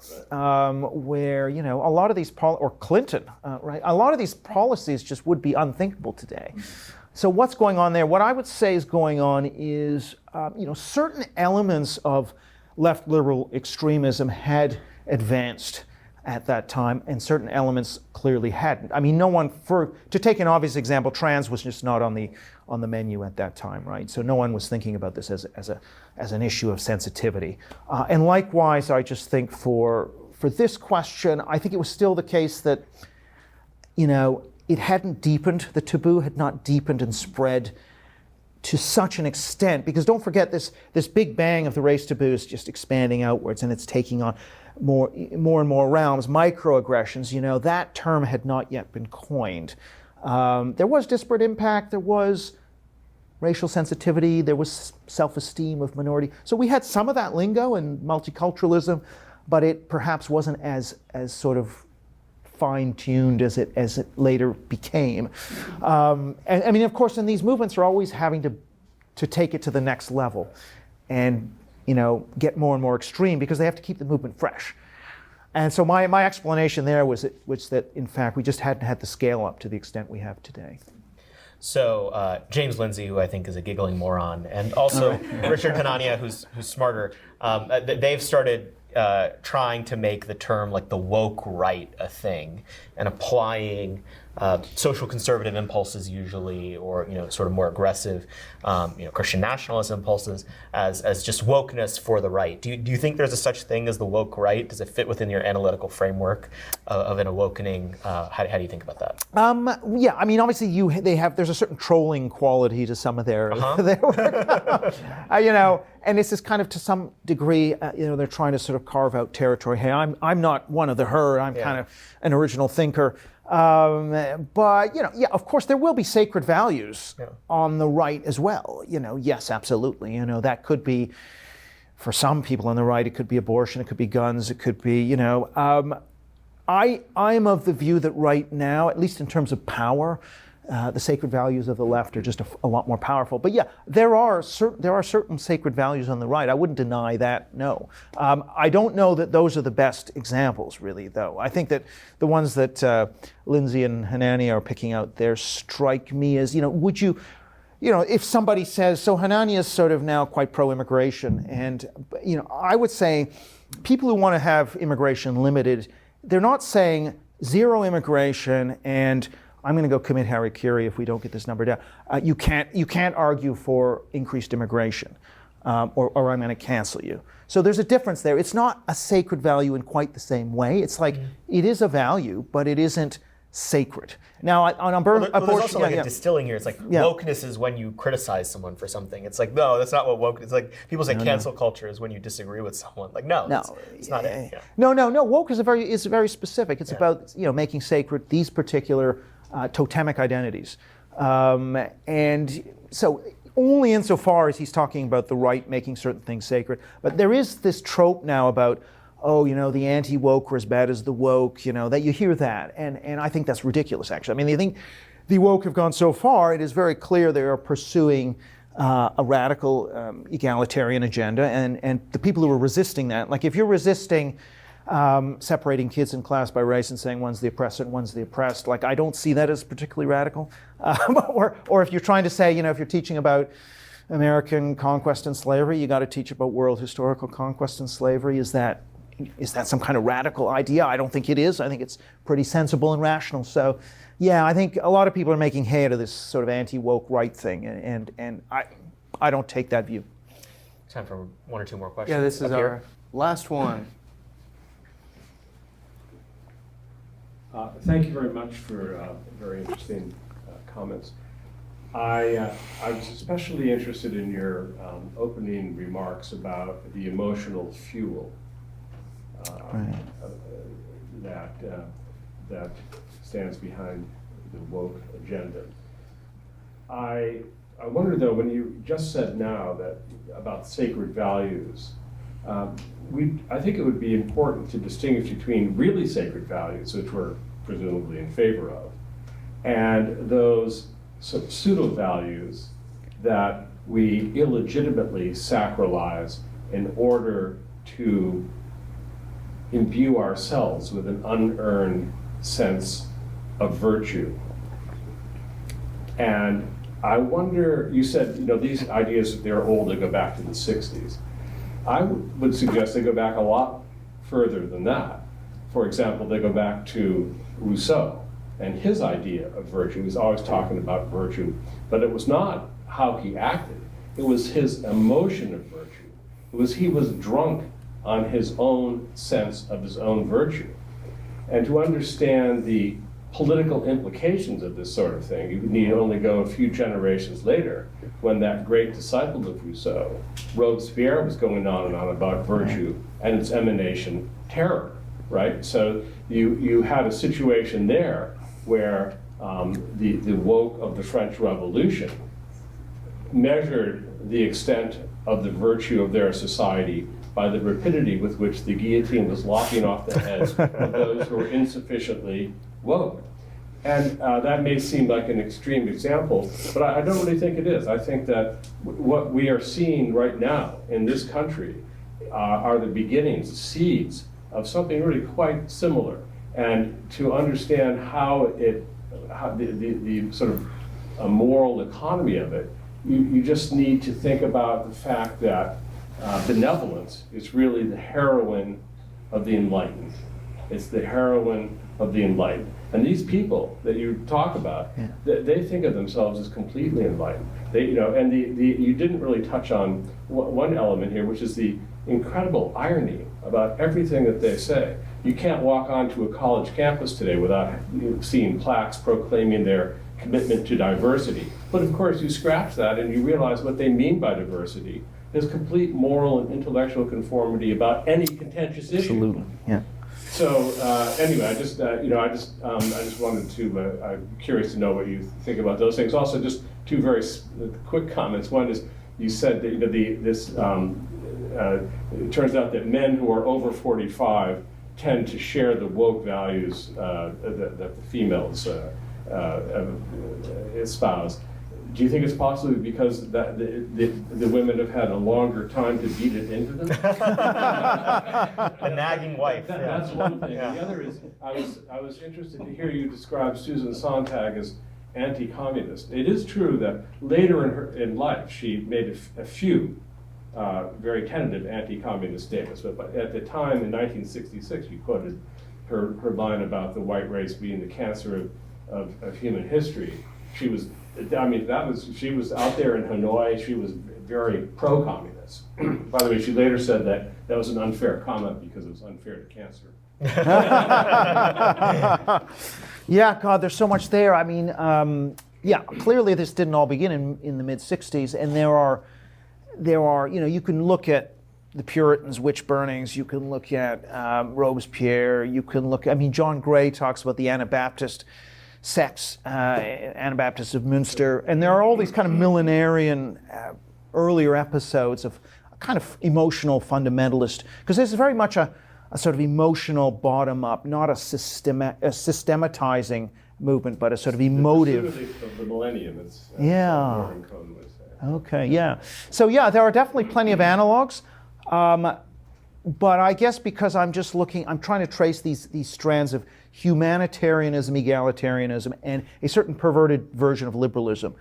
where a lot of these or Clinton, right? A lot of these policies just would be unthinkable today. So what's going on there? What I would say is going on is, certain elements of left liberal extremism had advanced at that time, and certain elements clearly hadn't. I mean, to take an obvious example, trans was just not on the menu at that time, right? So no one was thinking about this as an issue of sensitivity. And likewise, I just think for this question, I think it was still the case that, it hadn't deepened, the taboo had not deepened and spread to such an extent, because don't forget this big bang of the race taboo is just expanding outwards, and it's taking on more and more realms. Microaggressions, that term had not yet been coined. There was disparate impact, there was racial sensitivity, there was self-esteem of minority. So we had some of that lingo and multiculturalism, but it perhaps wasn't as sort of fine-tuned as it later became. And I mean, of course, and these movements are always having to take it to the next level and get more and more extreme because they have to keep the movement fresh. And so my explanation there was that in fact we just hadn't had the scale up to the extent we have today. So James Lindsay, who I think is a giggling moron, and also Richard Hanania, who's smarter, they've started trying to make the term like the woke right a thing, and applying social conservative impulses usually, or sort of more aggressive Christian nationalist impulses as just wokeness for the right. Do you think there's a such thing as the woke right? Does it fit within your analytical framework of an awakening? How do you think about that? Yeah, I mean, obviously there's a certain trolling quality to some of their work. And this is kind of to some degree, they're trying to sort of carve out territory. Hey, I'm not one of the her. I'm kind of an original thinker. But of course, there will be sacred values on the right as well. Yes, absolutely. That could be, for some people on the right, it could be abortion, it could be guns, it could be, I'm of the view that right now, at least in terms of power, the sacred values of the left are just a lot more powerful. But yeah, there are certain sacred values on the right. I wouldn't deny that, no. I don't know that those are the best examples, really, though. I think that the ones that Lindsay and Hanania are picking out there strike me as, would you, if somebody says, so Hanania is sort of now quite pro-immigration, and, I would say people who want to have immigration limited, they're not saying zero immigration and I'm going to go commit harikiri if we don't get this number down. You can't argue for increased immigration, or I'm going to cancel you. So there's a difference there. It's not a sacred value in quite the same way. It's like it is a value, but it isn't sacred. Now, on Well, there's abortion, also like a distilling here. It's like wokeness is when you criticize someone for something. It's like, no, that's not what woke. It's like people say cancel culture is when you disagree with someone. Like, no, it's not it. Yeah. No. Woke is very specific. It's about making sacred these particular totemic identities, and so only insofar as he's talking about the right making certain things sacred. But there is this trope now about, the anti-woke were as bad as the woke, that you hear that. And I think that's ridiculous, actually. I mean, I think the woke have gone so far, it is very clear they are pursuing a radical egalitarian agenda. And the people who are resisting that, like if you're resisting separating kids in class by race and saying one's the oppressor and one's the oppressed, like I don't see that as particularly radical. Or if you're trying to say, if you're teaching about American conquest and slavery, you got to teach about world historical conquest and slavery. Is that some kind of radical idea? I don't think it is. I think it's pretty sensible and rational. So, yeah, I think a lot of people are making hay out of this sort of anti-woke right thing, and I don't take that view. Time for one or two more questions. Yeah, this is our last one. Thank you very much for very interesting comments. I was especially interested in your opening remarks about the emotional fuel that stands behind the woke agenda. I wonder though, when you just said now that about sacred values, I think it would be important to distinguish between really sacred values, which we're presumably in favor of, and those pseudo values that we illegitimately sacralize in order to imbue ourselves with an unearned sense of virtue. And I wonder, you said, these ideas, they're old, they go back to the 60s. I would suggest they go back a lot further than that. For example, they go back to Rousseau and his idea of virtue. He was always talking about virtue, but it was not how he acted. It was his emotion of virtue. He was drunk on his own sense of his own virtue. And to understand the political implications of this sort of thing, you need only go a few generations later, when that great disciple of Rousseau, Robespierre, was going on and on about virtue and its emanation, terror, right? So you had a situation there where the woke of the French Revolution measured the extent of the virtue of their society by the rapidity with which the guillotine was lopping off the heads of those who were insufficiently woke. And that may seem like an extreme example, but I don't really think it is. I think that what we are seeing right now in this country are the beginnings, the seeds of something really quite similar. And to understand how the sort of a moral economy of it, you just need to think about the fact that benevolence is really the heroine of the enlightened. It's the heroine of the enlightened. And these people that you talk about, they think of themselves as completely enlightened. You didn't really touch on one element here, which is the incredible irony about everything that they say. You can't walk onto a college campus today without seeing plaques proclaiming their commitment to diversity. But of course, you scratch that and you realize what they mean by diversity is complete moral and intellectual conformity about any contentious issue. Absolutely, yeah. So anyway, I just wanted to. I'm curious to know what you think about those things. Also, just two very quick comments. One is you said that it turns out that men who are over 45 tend to share the woke values that the females espouse. Do you think it's possibly because that the women have had a longer time to beat it into them? The nagging wife. That's one thing. Yeah. The other is, I was interested to hear you describe Susan Sontag as anti-communist. It is true that later in life she made a few very tentative anti-communist statements, but at the time in 1966 you quoted her line about the white race being the cancer of human history. She was out there in Hanoi. She was very pro-communist. By the way, she later said that that was an unfair comment because it was unfair to cancer. Yeah, God, there's so much there. I mean, yeah, clearly this didn't all begin in the mid-'60s, and there are, you can look at the Puritans' witch burnings, you can look at Robespierre, you can look, John Gray talks about the Anabaptist sects, Anabaptists of Münster, and there are all these kind of millenarian earlier episodes of a kind of emotional fundamentalist, because this is very much a sort of emotional bottom-up, not a systematizing movement, but a sort of emotive. The pursuit of the millennium, as Warren Cohn would say. Okay, yeah. So yeah, there are definitely plenty of analogs, but I guess because I'm trying to trace these strands of humanitarianism, egalitarianism, and a certain perverted version of liberalism.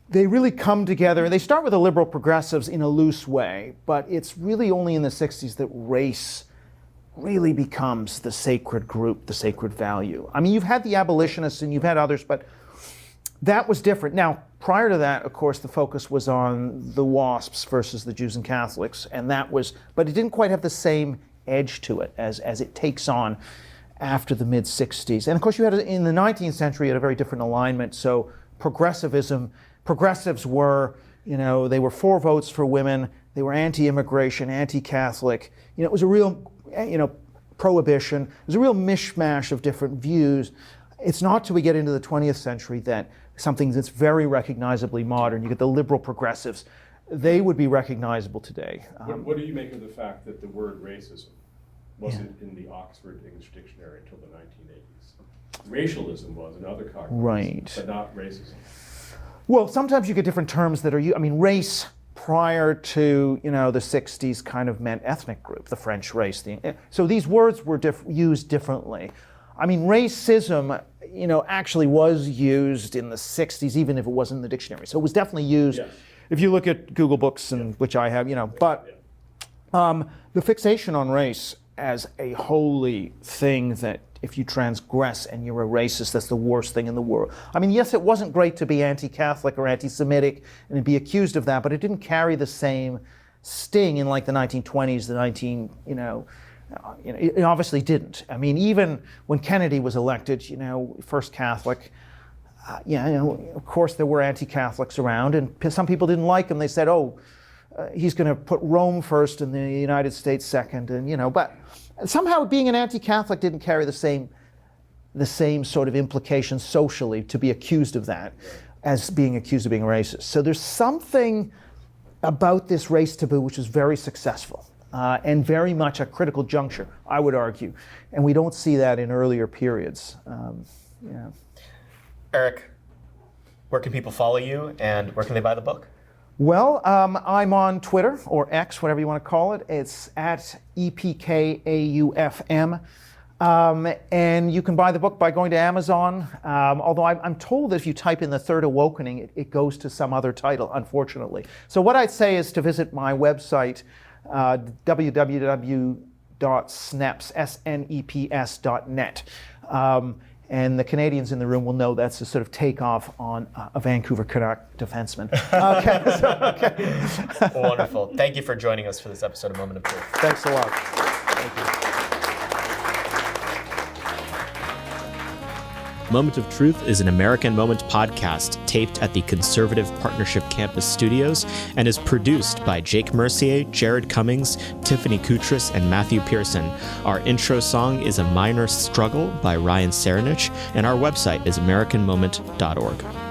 They really come together, and they start with the liberal progressives in a loose way, but it's really only in the 60s that race really becomes the sacred group, the sacred value. You've had the abolitionists and you've had others, but that was different. Now, prior to that, of course, the focus was on the WASPs versus the Jews and Catholics, and but it didn't quite have the same edge to it as it takes on after the mid-'60s. And of course, you had, in the 19th century, you had a very different alignment. So progressives were, they were for votes for women, they were anti-immigration, anti-Catholic. It was a real, prohibition. It was a real mishmash of different views. It's not till we get into the 20th century that something that's very recognizably modern. You get the liberal progressives. They would be recognizable today. What do you make of the fact that the word racism wasn't in the Oxford English Dictionary until the 1980s? Racialism was in other cognitions, right, but not racism. Well, sometimes you get different terms that are, race prior to, the 60s kind of meant ethnic group, the French race. So these words were used differently. Racism, actually was used in the 60s, even if it wasn't in the dictionary. So it was definitely used, yes. If you look at Google Books, and which I have, but the fixation on race as a holy thing that if you transgress and you're a racist, that's the worst thing in the world. Yes, it wasn't great to be anti-Catholic or anti-Semitic and to be accused of that, but it didn't carry the same sting in like the 1920s, it obviously didn't. Even when Kennedy was elected, first Catholic, of course there were anti-Catholics around, and some people didn't like him. They said, he's going to put Rome first and the United States second, and but somehow being an anti-Catholic didn't carry the same sort of implications socially to be accused of that as being accused of being racist. So there's something about this race taboo which is very successful and very much a critical juncture, I would argue, and we don't see that in earlier periods. Eric, where can people follow you, and where can they buy the book? Well, I'm on Twitter, or X, whatever you want to call it. It's at EPKAUFM. And you can buy the book by going to Amazon. Although I'm told that if you type in the Third Awokening, it goes to some other title, unfortunately. So what I'd say is to visit my website, www.sneps.net. And the Canadians in the room will know that's a sort of takeoff on a Vancouver Canuck defenseman. Okay. Wonderful. Thank you for joining us for this episode of Moment of Truth. Thanks a lot. Thank you. Moment of Truth is an American Moment podcast taped at the Conservative Partnership Campus Studios and is produced by Jake Mercier, Jared Cummings, Tiffany Kutris, and Matthew Pearson. Our intro song is A Minor Struggle by Ryan Serenich, and our website is AmericanMoment.org.